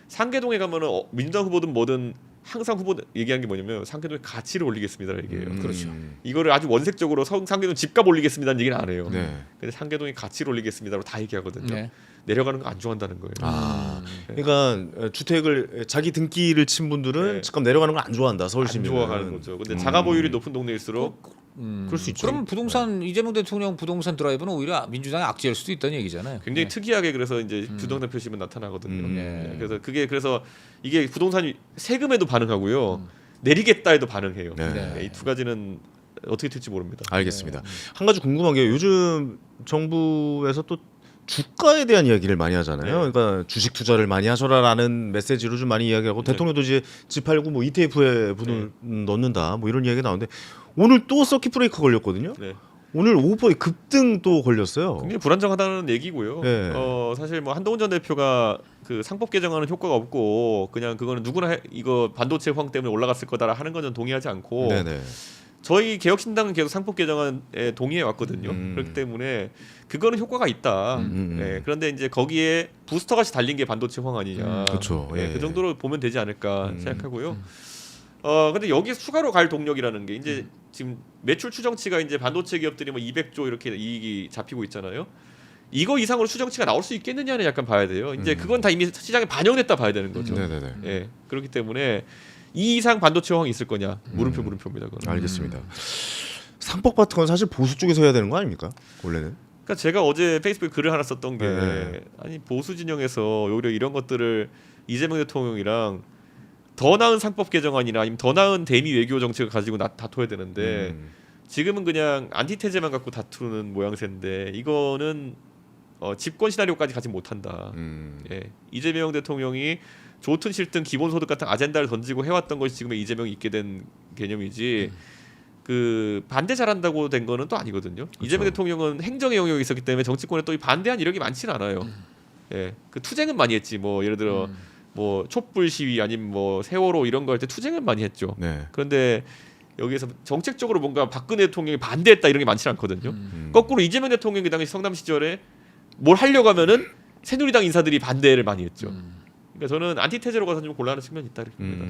상계동에 가면은 민주당 후보든 뭐든 항상 후보 얘기한 게 뭐냐면 상계동의 가치를 올리겠습니다라는 얘기예요. 그렇죠. 이거를 아주 원색적으로 상계동 집값 올리겠습니다는 얘기는 안 해요. 네. 근데 상계동의 가치를 올리겠습니다로 다 얘기하거든요. 네. 내려가는 거 안 좋아한다는 거예요. 그러니까 주택을 자기 등기를 친 분들은 네. 집값 내려가는 걸 안 좋아한다. 안 서울 시민은. 좋아하는 거죠. 근데 자가 보유율이 높은 동네일수록 그럴 수 있죠. 그러면 부동산 이재명 대통령 부동산 드라이브는 오히려 민주당의 악재일 수도 있다는 얘기잖아요. 굉장히 네. 특이하게 그래서 이제 부동산 표시면 나타나거든요. 네. 그래서 이게 부동산 세금에도 반응하고요, 내리겠다 해도 반응해요. 네. 이 두 가지는 어떻게 될지 모릅니다. 알겠습니다. 한 가지 궁금한 게 요즘 정부에서 또 주가에 대한 이야기를 많이 하잖아요. 네. 그러니까 주식 투자를 많이 하셔라라는 메시지로 좀 많이 이야기하고 네. 대통령도 이제 집 팔고 뭐 ETF에 돈을 넣는다 뭐 이런 이야기 나오는데 오늘 또 서킷 브레이크 걸렸거든요. 네. 오늘 5% 급등 또 걸렸어요. 굉장히 불안정하다는 얘기고요. 네. 사실 뭐 한동훈 전 대표가 그 상법 개정하는 효과가 없고 그냥 그거는 누구나 이거 반도체 황 때문에 올라갔을 거다라 하는 건 전 동의하지 않고 네네. 저희 개혁신당은 계속 상법 개정안에 동의해 왔거든요. 그렇기 때문에 그거는 효과가 있다. 네, 그런데 이제 거기에 부스터 같이 달린 게 반도체 황 아니냐. 그렇죠. 네, 예. 그 정도로 보면 되지 않을까 생각하고요. 근데 여기서 추가로 갈 동력이라는 게 이제 지금 매출 추정치가 이제 반도체 기업들이 뭐 200조 이렇게 이익이 잡히고 있잖아요. 이거 이상으로 추정치가 나올 수 있겠느냐는 약간 봐야 돼요. 이제 그건 다 이미 시장에 반영됐다 봐야 되는 거죠. 네네네. 예, 그렇기 때문에 이 이상 반도체 황이 있을 거냐 물음표입니다. 그건. 알겠습니다. 상법 같은 건 사실 보수 쪽에서 해야 되는 거 아닙니까? 원래는. 그러니까 제가 어제 페이스북에 글을 하나 썼던 게 네. 아니 보수 진영에서 오히려 이런 것들을 이재명 대통령이랑 더 나은 상법 개정안이나 아니면 더 나은 대미 외교 정책을 가지고 다퉈야 되는데 지금은 그냥 안티테제만 갖고 다투는 모양새인데 이거는 집권 시나리오까지 가지 못한다. 예. 이재명 대통령이 좋든 싫든 기본소득 같은 아젠다를 던지고 해왔던 것이 지금의 이재명이 있게 된 개념이지 그 반대 잘한다고 된 거는 또 아니거든요. 그렇죠. 이재명 대통령은 행정의 영역이 있었기 때문에 정치권에 또 이 반대한 이력이 많지는 않아요. 예, 그 투쟁은 많이 했지. 뭐 예를 들어 뭐 촛불 시위 아니면 뭐 세월호 이런 거 할 때 투쟁은 많이 했죠. 네. 그런데 여기에서 정책적으로 뭔가 박근혜 대통령이 반대했다 이런 게 많지는 않거든요. 거꾸로 이재명 대통령이 그 당시 성남 시절에 뭘 하려고 하면은 새누리당 인사들이 반대를 많이 했죠. 그러니까 저는 안티테제로 가서 좀 곤란한 측면이 있다 이렇게 봅니다.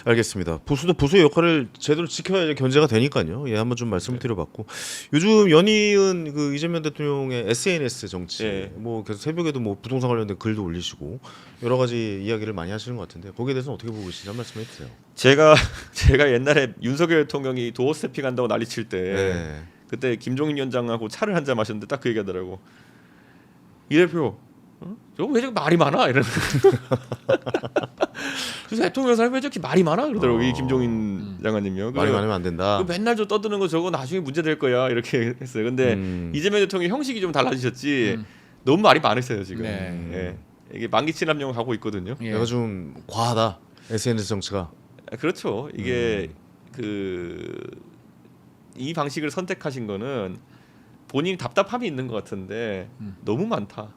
알겠습니다. 보수도 보수의 역할을 제대로 지켜야 이제 견제가 되니까요. 예, 한번 좀 말씀을 드려봤고 요즘 연이은 그 이재명 대통령의 SNS 정치, 예. 뭐 계속 새벽에도 뭐 부동산 관련된 글도 올리시고 여러 가지 이야기를 많이 하시는 것 같은데 거기에 대해서는 어떻게 보고 계시는지 한 말씀 해주세요. 제가 옛날에 윤석열 대통령이 도어 스태핑 한다고 난리칠 때 네. 그때 김종인 위원장하고 차를 한 잔 마셨는데 딱 그 얘기하더라고. 이 대표, 저거 왜 저렇게 말이 많아? 이러는. 그래서 대통령 사람 왜 저렇게 말이 많아? 그러더라고 이 김종인 장관님이요. 말이 많으면 안 된다. 맨날 저 떠드는 거 저거 나중에 문제 될 거야 이렇게 했어요. 근데 이재명 대통령 형식이 좀 달라지셨지 너무 말이 많으세요 지금. 네. 예. 이게 만기 친남용 하고 있거든요. 예. 내가 좀 과하다. SNS 정치가. 그렇죠. 이게 이 방식을 선택하신 거는 본인이 답답함이 있는 것 같은데 너무 많다.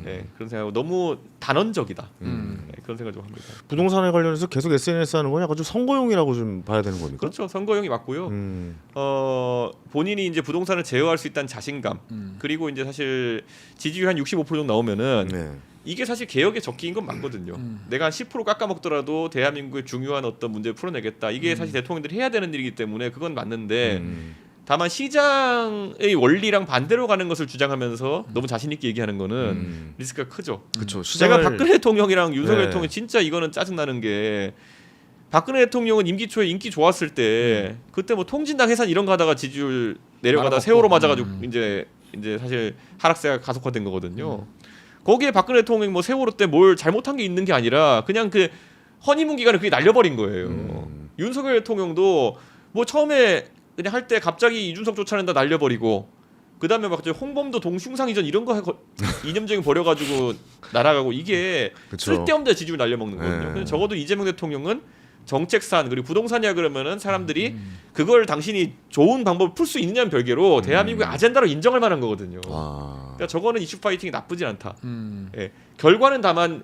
네, 그런 생각. 너무 단언적이다. 네, 그런 생각 좀 합니다. 부동산에 관련해서 계속 SNS 하는 건 약간 좀 선거용이라고 좀 봐야 되는 겁니까? 그렇죠. 선거용이 맞고요. 본인이 이제 부동산을 제어할 수 있다는 자신감. 그리고 이제 사실 지지율 한 65% 정도 나오면은 네. 이게 사실 개혁의 적기인 건 맞거든요. 내가 한 10% 깎아먹더라도 대한민국의 중요한 어떤 문제를 풀어내겠다. 이게 사실 대통령들이 해야 되는 일이기 때문에 그건 맞는데 다만 시장의 원리랑 반대로 가는 것을 주장하면서 너무 자신 있게 얘기하는 거는 리스크가 크죠. 그렇죠. 제가 박근혜 대통령이랑 윤석열 네. 대통령 진짜 이거는 짜증나는 게 박근혜 대통령은 임기 초에 인기 좋았을 때 그때 뭐 통진당 해산 이런 거 하다가 지지율 내려가다 말아먹고. 세월호 맞아가지고 이제 사실 하락세가 가속화된 거거든요. 거기에 박근혜 대통령 뭐 세월호 때 뭘 잘못한 게 있는 게 아니라 그냥 그 허니문 기간을 그게 날려버린 거예요. 윤석열 대통령도 뭐 처음에 그냥 할 때 갑자기 이준석 쫓아낸다 날려버리고 그 다음에 막 홍범도 동흉상 이전 이런 거 이념적인 버려가지고 날아가고 이게 그쵸. 쓸데없는 지지율 날려먹는 거거든요. 네. 근데 적어도 이재명 대통령은 정책산 그리고 부동산이야 그러면은 사람들이 그걸 당신이 좋은 방법을 풀 수 있느냐는 별개로 대한민국의 아젠다로 인정할 만한 거거든요. 아. 그러니까 저거는 이슈 파이팅이 나쁘진 않다. 예. 결과는 다만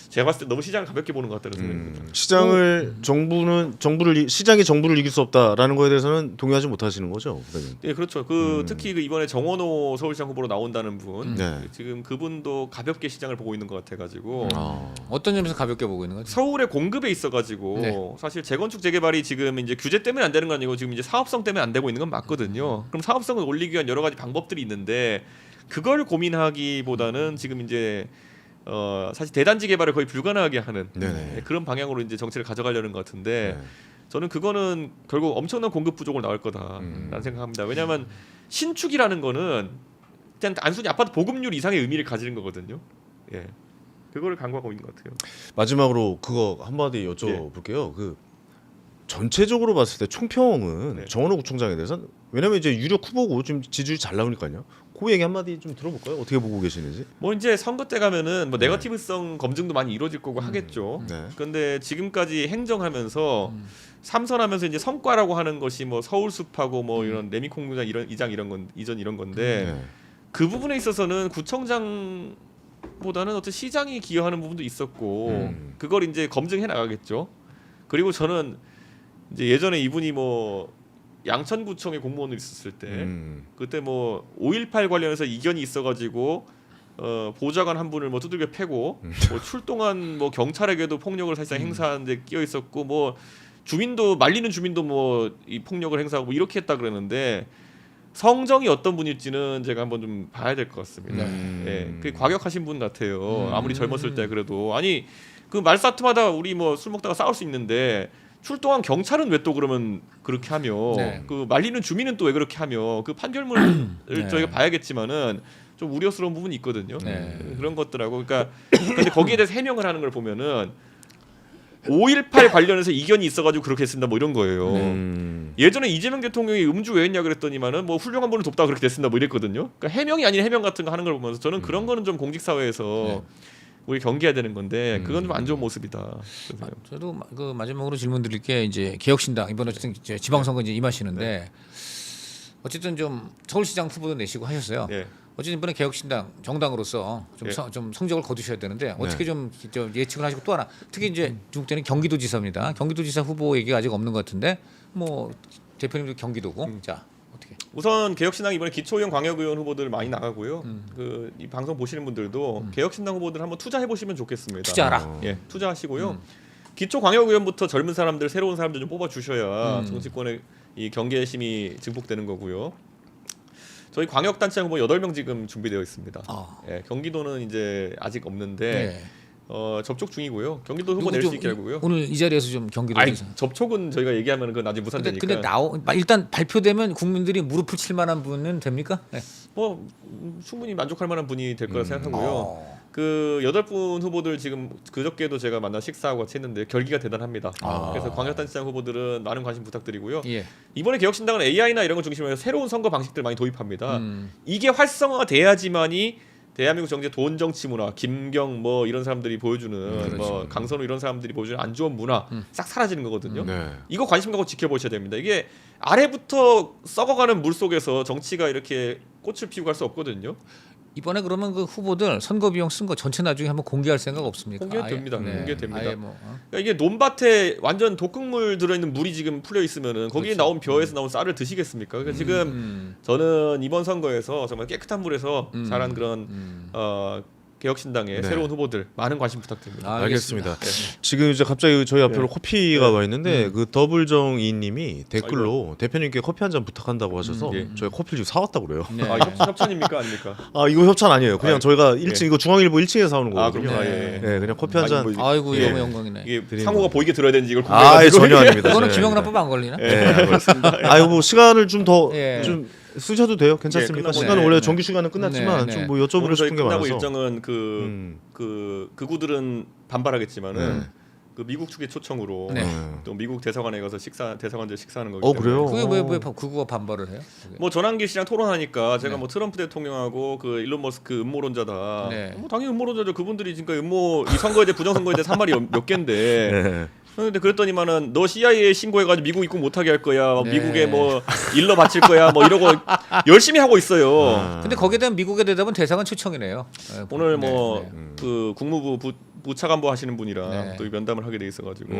제가 봤을 때 너무 시장을 가볍게 보는 것 같다는 생각이 듭니다. 시장을 시장이 정부를 이길 수 없다라는 거에 대해서는 동의하지 못하시는 거죠? 그러면. 예, 그렇죠. 특히 그 이번에 정원호 서울시장 후보로 나온다는 분, 네. 지금 그분도 가볍게 시장을 보고 있는 것 같아가지고 아. 어떤 점에서 가볍게 보고 있는 거죠? 서울의 공급에 있어가지고 네. 사실 재건축 재개발이 지금 이제 규제 때문에 안 되는 건 아니고 지금 이제 사업성 때문에 안 되고 있는 건 맞거든요. 그럼 사업성을 올리기 위한 여러 가지 방법들이 있는데 그걸 고민하기보다는 지금 이제 사실 대단지 개발을 거의 불가능하게 하는 네네. 그런 방향으로 이제 정치를 가져가려는 것 같은데 네. 저는 그거는 결국 엄청난 공급 부족으로 나올 거다라는 생각합니다. 왜냐하면 신축이라는 거는 그냥 단순히 아파트 보급률 이상의 의미를 가지는 거거든요. 예, 그거를 강구하고 있는 것 같아요. 마지막으로 그거 한마디 여쭤볼게요. 그 전체적으로 봤을 때 총평은 네. 정원호 구청장에 대해서는 왜냐면 이제 유력 후보고 좀 지지율이 잘 나오니까요. 그 얘기 한마디 좀 들어볼까요? 어떻게 보고 계시는지. 뭐 이제 선거 때 가면은 뭐 네거티브성 검증도 많이 이루어질 거고 하겠죠. 네. 그런데 지금까지 행정하면서 삼선하면서 이제 성과라고 하는 것이 뭐 서울숲하고 뭐 이런 레미콩공장 이런 건 이전 이런 건데 네. 그 부분에 있어서는 구청장보다는 어떤 시장이 기여하는 부분도 있었고 그걸 이제 검증해 나가겠죠. 그리고 저는 이제 예전에 이분이 뭐 양천구청에 공무원으로 있었을 때 그때 뭐 5.18 관련해서 이견이 있어가지고 보좌관 한 분을 뭐 두들겨 패고 뭐 출동한 뭐 경찰에게도 폭력을 사실상 행사하는데 끼어 있었고 뭐 주민도 말리는 주민도 뭐 이 폭력을 행사하고 뭐 이렇게 했다 그러는데 성정이 어떤 분일지는 제가 한번 좀 봐야 될 것 같습니다. 예, 그 과격하신 분 같아요. 아무리 젊었을 때 그래도 아니 그 말싸움마다 우리 뭐 술 먹다가 싸울 수 있는데. 출동한 경찰은 왜 또 그러면 그렇게 하며 네. 그 말리는 주민은 또 왜 그렇게 하며 그 판결문을 네. 저희가 봐야겠지만은 좀 우려스러운 부분이 있거든요. 네. 그런 것들하고 그러니까 근데 거기에 대해서 해명을 하는 걸 보면은 5.18 관련해서 이견이 있어가지고 그렇게 했습니다. 뭐 이런 거예요. 예전에 이재명 대통령이 음주 왜 했냐 그랬더니만은 뭐 훌륭한 분을 돕다가 그렇게 됐습니다. 뭐 이랬거든요. 그러니까 해명이 아닌 해명 같은 거 하는 걸 보면서 저는 그런 거는 좀 공직 사회에서 우리 경계해야 되는 건데 그건 좀 안 좋은 모습이다. 저도 그 마지막으로 질문 드릴 게 이제 개혁신당 이번 어쨌든 이제 지방선거 이제 임하시는데 어쨌든 좀 서울시장 후보도 내시고 하셨어요. 네. 어쨌든 이번에 개혁신당 정당으로서 좀 성적을 거두셔야 되는데 어떻게 좀 예측을 하시고 또 하나 특히 이제 중국대는 경기도지사입니다. 경기도지사 후보 얘기가 아직 없는 것 같은데 뭐 대표님도 경기도고 자 어떻게? 우선 개혁신당 이번에 기초의원 광역의원 후보들 많이 나가고요. 그 이 방송 보시는 분들도 개혁신당 후보들 한번 투자해 보시면 좋겠습니다. 투자하라. 예, 투자하시고요. 기초 광역의원부터 젊은 사람들, 새로운 사람들 좀 뽑아 주셔야 정치권의 이 경계심이 증폭되는 거고요. 저희 광역단체 후보 8명 지금 준비되어 있습니다. 예, 경기도는 이제 아직 없는데 접촉 중이고요. 경기도 후보 낼 수 있게 하고요. 오늘 이 자리에서 좀 경기도. 접촉은 저희가 얘기하면 그건 나중에 무산되니까. 근데 일단 발표되면 국민들이 무릎을 칠 만한 분은 됩니까? 네. 뭐 충분히 만족할 만한 분이 될 거라 생각하고요. 그 8분 후보들 지금 그저께도 제가 만나 식사하고 같이 했는데 결기가 대단합니다. 그래서 광역단체장 후보들은 많은 관심 부탁드리고요. 예. 이번에 개혁신당은 AI나 이런 걸 중심으로 해서 새로운 선거 방식들 많이 도입합니다. 이게 활성화가 돼야지만이 대한민국 정치의 돈 정치 문화, 김경 뭐 이런 사람들이 보여주는 뭐 강선우 이런 사람들이 보여주는 안 좋은 문화 싹 사라지는 거거든요. 네. 이거 관심 갖고 지켜보셔야 됩니다. 이게 아래부터 썩어가는 물 속에서 정치가 이렇게 꽃을 피우고 갈 수 없거든요. 이번에 그러면 그 후보들 선거 비용 쓴 거 전체 나중에 한번 공개할 생각 없습니까? 공개됩니다. 아예? 공개됩니다. 아예 뭐, 그러니까 이게 논밭에 완전 독극물 들어있는 물이 지금 풀려 있으면은 거기에 나온 벼에서 나온 쌀을 드시겠습니까? 그러니까 지금 저는 이번 선거에서 정말 깨끗한 물에서 자란 그런 개혁신당의 네. 새로운 후보들 많은 관심 부탁드립니다. 알겠습니다. 지금 이제 갑자기 저희 앞으로 커피가 와 있는데 그 더블정이님이 댓글로 대표님께 커피 한 잔 부탁한다고 하셔서 저희 커피를 지금 사왔다고 그래요. 네. 아, 협찬입니까 아닙니까? 아 이거 협찬 아니에요. 그냥 저희가 1층 이거 중앙일보 1층에 사오는 거거든요. 그렇구나. 네, 그냥 커피 한 잔. 아이고 예. 너무 영광이네. 이게 드리는 상호가 보이게 들어야 되는지 이걸 아, 궁금해가지고 전혀 아닙니다. 이거는 전혀 김영란법 아닙니다. 안 걸리나? 네, 그렇습니다. 아이고 뭐 시간을 좀 더 예. 좀 쓰셔도 돼요. 괜찮습니까? 끝나고 시간은 네, 원래 네. 정규 시간은 끝났지만 네, 좀 네. 뭐 여쭤보고 오늘 저희 싶은 게 끝나고 많아서. 일정은 그구들은 반발하겠지만은 네. 그 미국 측의 초청으로 네. 또 미국 대사관에 가서 대사관들 식사하는 거기 때문에 그래요? 그게 왜 그거 반발을 해요? 그게? 뭐 전환기 씨랑 토론하니까 제가 네. 뭐 트럼프 대통령하고 그 일론 머스크 음모론자다. 네. 뭐 당연히 음모론자죠. 그분들이 지금까지 이 선거에 대해 부정선거에 대해 한 말이 몇 개인데. 네. 근데 그랬더니만은 너 CIA에 신고해가지고 미국 입국 못하게 할 거야. 네. 미국에 뭐 일러 바칠 거야. 뭐 이러고 열심히 하고 있어요. 근데 거기에 대한 미국의 대답은 대사관 초청이네요. 네, 오늘 네, 뭐 네. 그 국무부 부차관부 하시는 분이랑 네. 또 면담을 하게 돼 있어가지고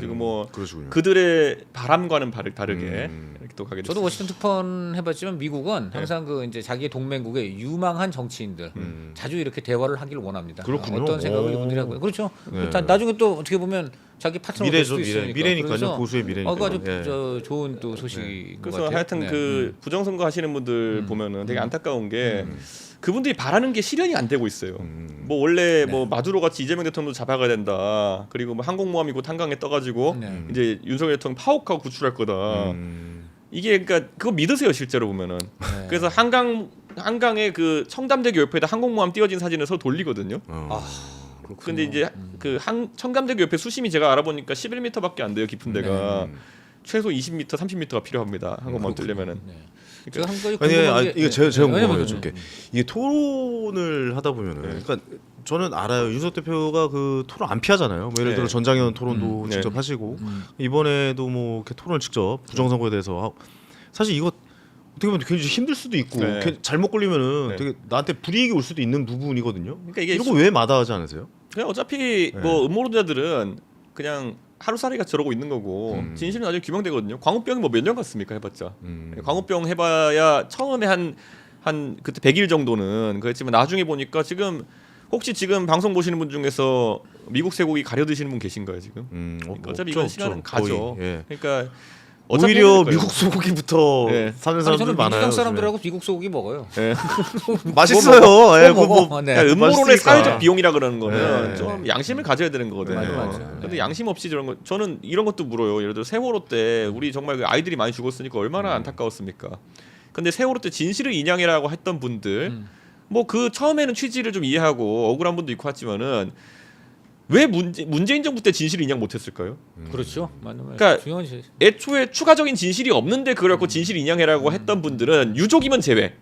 지금 뭐 그러시군요. 그들의 바람과는 다르게 이렇게 또 가게 됐습니다. 저도 워싱턴 특파원 해봤지만 미국은 항상 그 이제 자기 동맹국의 유망한 정치인들 자주 이렇게 대화를 하기를 원합니다. 그렇군요. 어떤 생각을 오. 이분들이 하고요. 그렇죠. 네. 나중에 또 어떻게 보면 자기 파트너가 될 미래죠, 수도 미래. 있으니까. 미래니까요. 그래서 고수의 미래니까. 그거 아주 예. 저 좋은 또 소식인 것 그래서 같아요. 하여튼 네. 그 부정선거 하시는 분들 보면은 되게 안타까운 게 그분들이 바라는 게 실현이 안 되고 있어요. 뭐 원래 뭐 마두로 같이 이재명 대통령도 잡아가야 된다. 그리고 뭐 항공모함이 곧 한강에 떠가지고 네. 이제 윤석열 대통령 파혹하고 구출할 거다. 이게 그러니까 그거 믿으세요 실제로 보면은. 네. 그래서 한강에 그 청담대교 옆에다 항공모함 띄워진 사진을 서로 돌리거든요. 그렇군요. 근데 이제 그 청담대교 옆에 수심이 제가 알아보니까 11m밖에 안 돼요 깊은 데가. 최소 20m, 30m가 필요합니다. 항공모함 뜨려면은. 네. 제가 한 가지 아니, 궁금한 게 이게 제가 왜냐면 궁금해요. 여쭤볼게. 이게 토론을 하다 보면은, 그러니까 저는 알아요. 윤석 대표가 그 토론 안 피하잖아요. 뭐 예를 들어 네. 전장현 토론도 직접 네. 하시고 이번에도 뭐 이렇게 토론을 직접 부정선거에 대해서 하고 사실 이거 어떻게 보면 굉장히 힘들 수도 있고 네. 잘못 걸리면은 네. 되게 나한테 불이익이 올 수도 있는 부분이거든요. 그러니까 이게 이런 거 왜 마다하지 않으세요? 그냥 어차피 뭐 음모론자들은 그냥 하루살이가 저러고 있는 거고 진실은 나중에 규명되거든요. 광우병이 뭐 몇 년 갔습니까 해봤자. 광우병 해봐야 처음에 한 그때 100일 정도는 그랬지만 나중에 보니까 혹시 지금 방송 보시는 분 중에서 미국 쇠고기 가려 드시는 분 계신가요 지금? 뭐 어차피 없죠, 이건 시간은 없죠. 가죠. 거의, 예. 그러니까 어차피 오히려 해야 될 거예요. 미국 소고기부터 네. 사는 아니, 사람들 저는 많아요. 민주당 사람들하고 미국 소고기 먹어요. 예. 맛있어요. 뭐 예, 먹어. 그거 뭐 네. 그러니까 음모론의 맛있으니까. 사회적 비용이라 그러는 거는 네. 좀 양심을 가져야 되는 거거든요. 맞아. 근데 네. 양심 없이 저런 거 저는 이런 것도 물어요. 예를 들어 세월호 때 우리 정말 그 아이들이 많이 죽었으니까 얼마나 안타까웠습니까? 근데 세월호 때 진실을 인양해라고 했던 분들 뭐 그 처음에는 취지를 좀 이해하고 억울한 분도 있고 하지만은 왜 문재인 정부 때 진실을 인양 못했을까요? 그렇죠. 맞는 말. 그러니까 중요한 시. 애초에 추가적인 진실이 없는데 그걸 갖고 진실 인양해라고 했던 분들은 유족이면 제외.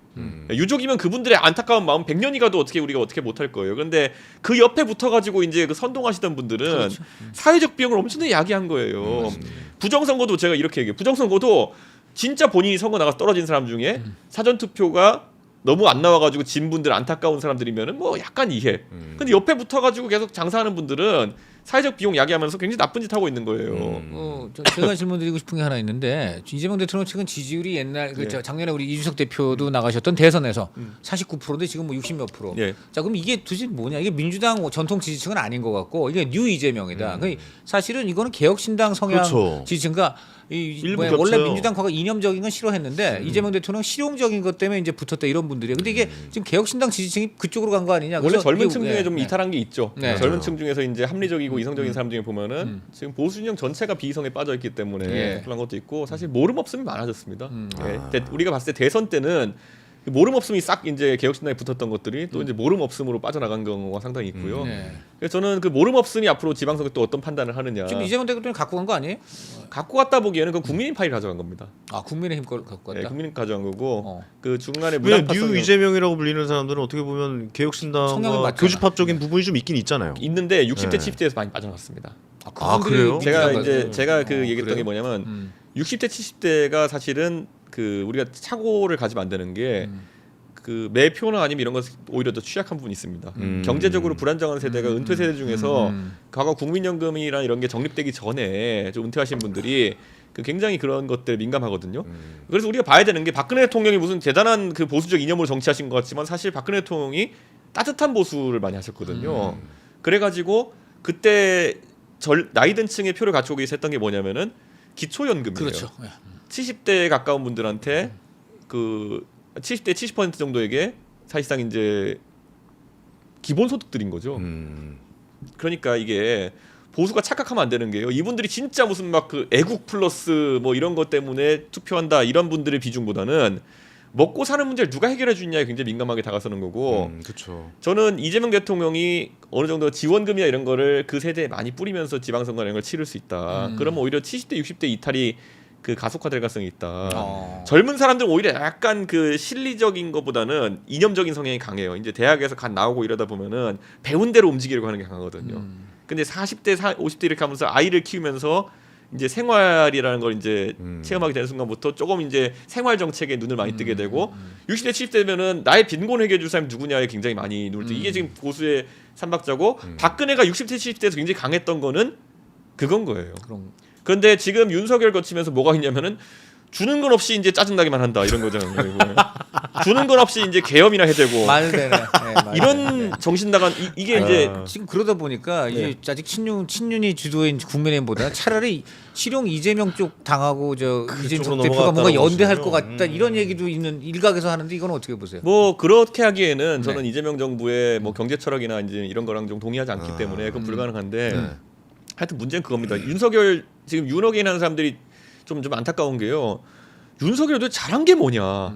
유족이면 그분들의 안타까운 마음 100년이 가도 우리가 어떻게 못할 거예요. 그런데 그 옆에 붙어가지고 이제 그 선동하시던 분들은 그렇죠. 사회적 비용을 엄청나게 야기한 거예요. 부정선거도 제가 이렇게 얘기해요. 부정선거도 진짜 본인이 선거 나가서 떨어진 사람 중에 사전투표가 너무 안 나와가지고 진 분들 안타까운 사람들이면은 뭐 약간 이해. 근데 옆에 붙어가지고 계속 장사하는 분들은 사회적 비용 야기하면서 굉장히 나쁜 짓 하고 있는 거예요. 제가 질문드리고 싶은 게 하나 있는데 이재명 대통령 최근 지지율이 옛날 그 작년에 우리 이준석 대표도 나가셨던 대선에서 49%인데 지금 뭐 60몇 %. 예. 자 그럼 이게 도대체 뭐냐? 이게 민주당 전통 지지층은 아닌 것 같고 이게 뉴 이재명이다. 그러니까 사실은 이거는 개혁신당 성향 그렇죠. 지지층과 일부 원래 겹쳐요. 민주당 과거 이념적인 건 싫어했는데 이재명 대통령 실용적인 것 때문에 이제 붙었다 이런 분들이에요. 근데 이게 지금 개혁신당 지지층이 그쪽으로 간 거 아니냐? 원래 그래서 젊은 이게- 층 중에 좀 이탈한 게 있죠. 네. 젊은 층 중에서 이제 합리적이고 이성적인 사람 중에 보면은 지금 보수 진영 전체가 비이성에 빠져 있기 때문에 예. 그런 것도 있고 사실 모름 없음이 많아졌습니다. 예. 우리가 봤을 때 대선 때는 모름 없음이 싹 이제 개혁신당에 붙었던 것들이 또 이제 모름 없음으로 빠져나간 경우가 상당히 있고요. 네. 그래서 저는 그 모름 없음이 앞으로 지방선거 또 어떤 판단을 하느냐. 지금 이재명 대통령 갖고 간 거 아니에요? 갖고 갔다 보기에는 그건 국민의 파일이 가져간 겁니다. 아 국민의힘 걸 갖고 네, 갔다. 국민이 가져간 거고 어. 그 중간에 왜 무당파성 뉴 이재명이라고 불리는 사람들은 어떻게 보면 성향이 개혁신당과 맞잖아. 교집합적인 부분이 좀 있긴 있잖아요. 있는데 60대 네. 70대에서 많이 빠져나갔습니다. 그분들이 그래요? 제가 민주당 이제 가서- 제가 그 얘기했던 그래요? 게 뭐냐면 60대 70대가 사실은 그 우리가 착오를 가지면 안 되는 게 그 매표나 아니면 이런 것 오히려 더 취약한 부분이 있습니다. 경제적으로 불안정한 세대가 은퇴 세대 중에서 과거 국민연금이나 이런 게 정립되기 전에 좀 은퇴하신 분들이 그 굉장히 그런 것들 민감하거든요. 그래서 우리가 봐야 되는 게 박근혜 대통령이 무슨 대단한 그 보수적 이념으로 정치하신 것 같지만 사실 박근혜 대통령이 따뜻한 보수를 많이 하셨거든요. 그래가지고 그때 나이 든 층의 표를 갖추고 계셨던 게 뭐냐면은 기초연금이에요. 그렇죠. 예. 70대에 가까운 분들한테 그 70대 70% 정도에게 사실상 이제 기본소득들인 거죠. 그러니까 이게 보수가 착각하면 안 되는 게요. 이분들이 진짜 무슨 막 그 애국 플러스 뭐 이런 것 때문에 투표한다 이런 분들의 비중보다는 먹고 사는 문제를 누가 해결해 주냐에 굉장히 민감하게 다가서는 거고 그렇죠. 저는 이재명 대통령이 어느 정도 지원금이나 이런 거를 그 세대에 많이 뿌리면서 지방선거 이런 걸 치를 수 있다. 그러면 오히려 70대 60대 이탈이 그 가속화될 가능성이 있다. 젊은 사람들은 오히려 약간 그 실리적인 것보다는 이념적인 성향이 강해요. 이제 대학에서 간 나오고 이러다 보면은 배운 대로 움직이려고 하는 게 강하거든요. 근데 40대, 50대 이렇게 하면서 아이를 키우면서 이제 생활이라는 걸 이제 체험하게 되는 순간부터 조금 이제 생활 정책에 눈을 많이 뜨게 되고 60대, 70대면은 나의 빈곤 해결해 줄 사람이 누구냐에 굉장히 많이 눈을 뜨. 이게 지금 보수의 삼박자고 박근혜가 60대, 70대에서 굉장히 강했던 거는 그건 거예요. 그럼 그런데 지금 윤석열 거치면서 뭐가 있냐면은 주는 건 없이 이제 짜증나기만 한다 이런 거잖아요. 주는 건 없이 이제 계엄이나 해대고 말 되네. 네, 말 되네. 이런 정신 나간 이게 이제 지금 그러다 보니까 이제 아직 친윤이 주도인 국민의힘보다 차라리 실용 이재명 쪽 당하고 저 이재명 대표가 뭔가 연대할 것 같다 이런 얘기도 있는 일각에서 하는데 이건 어떻게 보세요? 뭐 그렇게 하기에는 저는 네. 이재명 정부의 뭐 경제 철학이나 이제 이런 거랑 좀 동의하지 않기 때문에 그건 불가능한데 하여튼 문제는 그겁니다. 윤석열 지금 윤호개인 하는 사람들이 좀 안타까운 게요. 윤석열도 잘한 게 뭐냐?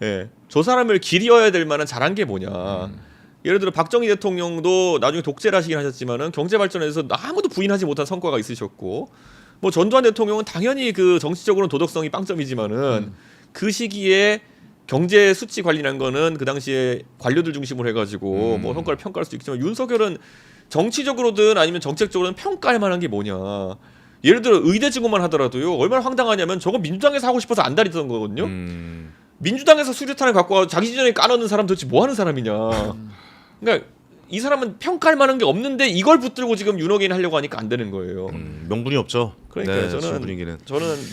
예, 저 사람을 길이어야 될 만한 잘한 게 뭐냐? 예를 들어 박정희 대통령도 나중에 독재를 하시긴 하셨지만은 경제 발전에서 아무도 부인하지 못한 성과가 있으셨고, 뭐 전두환 대통령은 당연히 그 정치적으로는 도덕성이 빵점이지만은 그 시기에 경제 수치 관리라는 거는 그 당시에 관료들 중심으로 해가지고 뭐 성과를 평가할 수 있지만 윤석열은 정치적으로든 아니면 정책적으로는 평가할 만한 게 뭐냐? 예를 들어 의대 증후만 하더라도요 얼마나 황당하냐면 저거 민주당에서 하고 싶어서 안 다니던 거거든요. 민주당에서 수류탄을 갖고 와서 자기 진영에 까놓는 사람 도대체 뭐 하는 사람이냐. 그러니까 이 사람은 평가할 만한 게 없는데 이걸 붙들고 지금 윤호개인 하려고 하니까 안 되는 거예요. 명분이 없죠. 그러니까 지금 저는 분위기는.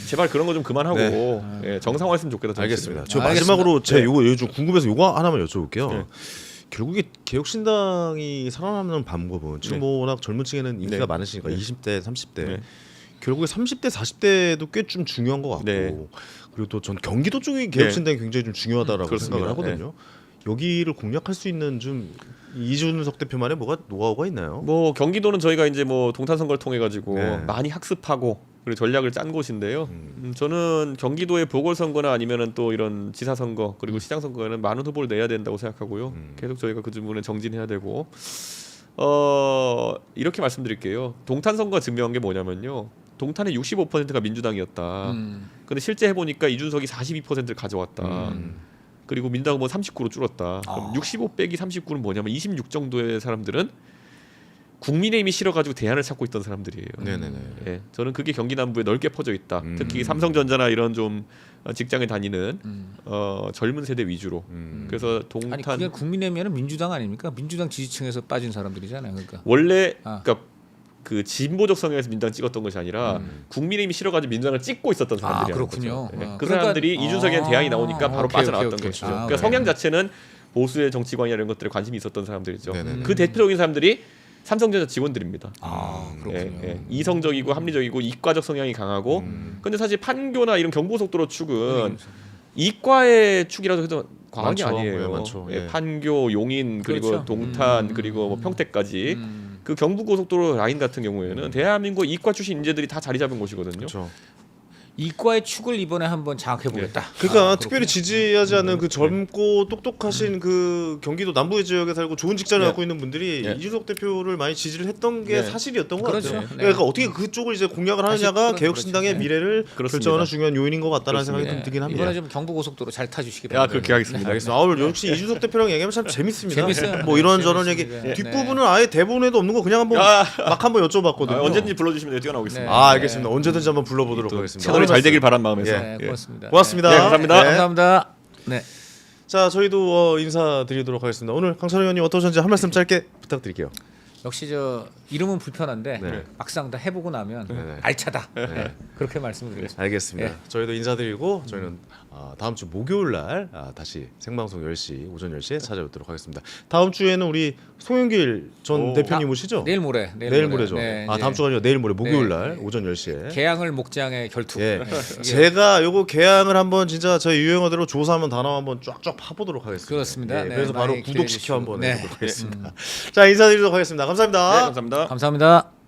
제발 그런 거 좀 그만하고 네. 예, 정상화했으면 좋겠다. 알겠습니다. 정치를. 저 마지막으로 네. 제가 요즘 궁금해서 요거 하나만 여쭤볼게요. 네. 결국에 개혁신당이 살아남는 방법은 지금 네. 뭐 워낙 젊은 층에는 인기가 네. 많으시니까 네. 20대, 30대 네. 결국에 30대, 40대도 꽤 좀 중요한 것 같고 네. 그리고 또 전 경기도 쪽이 개혁신당이 굉장히 좀 중요하다라고 그렇습니다. 생각을 하거든요. 여기를 공략할 수 있는 좀 이준석 대표만의 뭐가 노하우가 있나요? 뭐 경기도는 저희가 이제 뭐 동탄 선거를 통해 가지고 네. 많이 학습하고 그리고 전략을 짠 곳인데요. 저는 경기도의 보궐선거나 아니면은 또 이런 지사선거 그리고 시장선거에는 많은 후보를 내야 된다고 생각하고요. 계속 저희가 그 부분에 정진해야 되고 이렇게 말씀드릴게요. 동탄 선거가 증명한 게 뭐냐면요. 동탄의 65%가 민주당이었다. 근데 실제 해보니까 이준석이 42%를 가져왔다. 그리고 민당 후보 39로 줄었다. 그럼 65 빼기 39는 뭐냐면 26 정도의 사람들은 국민의힘이 싫어가지고 대안을 찾고 있던 사람들이에요. 네네네. 예, 저는 그게 경기 남부에 넓게 퍼져 있다. 특히 삼성전자나 이런 좀 직장에 다니는 젊은 세대 위주로. 그래서 동탄 아니 그게 국민의힘이면 민주당 아닙니까? 민주당 지지층에서 빠진 사람들이잖아요. 그러니까 원래 아. 그러니까 그 진보적 성향에서 민당 찍었던 것이 아니라 국민의힘이 싫어가지고 민주당을 찍고 있었던 사람들이 그렇군요. 거죠. 예. 아, 그 그러니까- 사람들이 이준석에 대항이 나오니까 바로 오케이, 빠져나왔던 오케이, 오케이. 것이죠. 아, 그러니까 그래요. 성향 자체는 보수의 정치관이나 이런 것들에 관심이 있었던 사람들이죠. 네네네. 그 대표적인 사람들이 삼성전자 직원들입니다. 그렇군요. 이성적이고 합리적이고 이과적 성향이 강하고 근데 사실 판교나 이런 경부고속도로 축은 이과의 축이라서 해도 과학이 많죠. 아니에요. 네, 많죠. 예, 예. 판교, 용인 그리고 그렇죠. 동탄 그리고 뭐 평택까지 그 경부고속도로 라인 같은 경우에는 대한민국 이과 출신 인재들이 다 자리 잡은 곳이거든요. 그렇죠. 이과의 축을 이번에 한번 장악해 보겠다. 그러니까 특별히 지지하지 않는 그 젊고 똑똑하신 그 경기도 남부 지역에 살고 좋은 직장을 네. 갖고 있는 분들이 네. 이준석 대표를 많이 지지를 했던 게 네. 사실이었던 것 그렇죠. 같아요. 네. 그러니까 어떻게 그쪽을 이제 공략을 하느냐가 다시 개혁신당의 그렇죠. 미래를 그렇습니다. 결정하는 중요한 요인인 것 같다는 생각이 그렇습니다. 좀 들긴 합니다. 이번에 좀 경부고속도로 잘 타주시기 야, 바랍니다. 그렇게 하겠습니다. 알겠습니다. 아, 오늘 역시 이준석 대표랑 얘기하면 참 재밌습니다. 재밌어요. 뭐 네, 이런저런 얘기 재밌습니다. 뒷부분은 아예 대본에도 없는 거 그냥 한번 막 한번 여쭤봤거든요. 언제든지 불러주시면 내가 뛰어나오겠습니다. 네. 알겠습니다. 언제든지 한번 불러보도록 하겠습니다. 채널이 잘 되길 바란 마음에서. 네, 예. 고맙습니다. 고맙습니다. 네, 감사합니다. 네. 감사합니다. 네. 자, 저희도 인사드리도록 하겠습니다. 오늘 강찬호 의원님 어떠셨는지 한 말씀 짧게 부탁드릴게요. 역시 저 이름은 불편한데 네. 막상 다 해보고 나면 네. 알차다. 네. 그렇게 말씀드리겠습니다. 알겠습니다. 예. 저희도 인사드리고 저희는 다음 주 목요일 날 다시 생방송 10시 오전 10시에 찾아뵙도록 하겠습니다. 다음 주에는 우리 송영길 전 오. 대표님 오시죠? 내일 모레. 내일 모레죠. 네, 이제 다음 주가 아니라 내일 모레 목요일 네. 날 오전 10시에. 개항을 목장의 결투. 예. 이게 제가 요거 개항을 한번 진짜 저희 유행어대로 조사하면 단어 한번 쫙쫙 파보도록 하겠습니다. 그렇습니다. 예, 네, 그래서 바로 많이 구독시켜 기대해 한번 주시고. 해보도록 하겠습니다. 자, 인사드리도록 하겠습니다. 감사합니다. 네, 감사합니다. 감사합니다.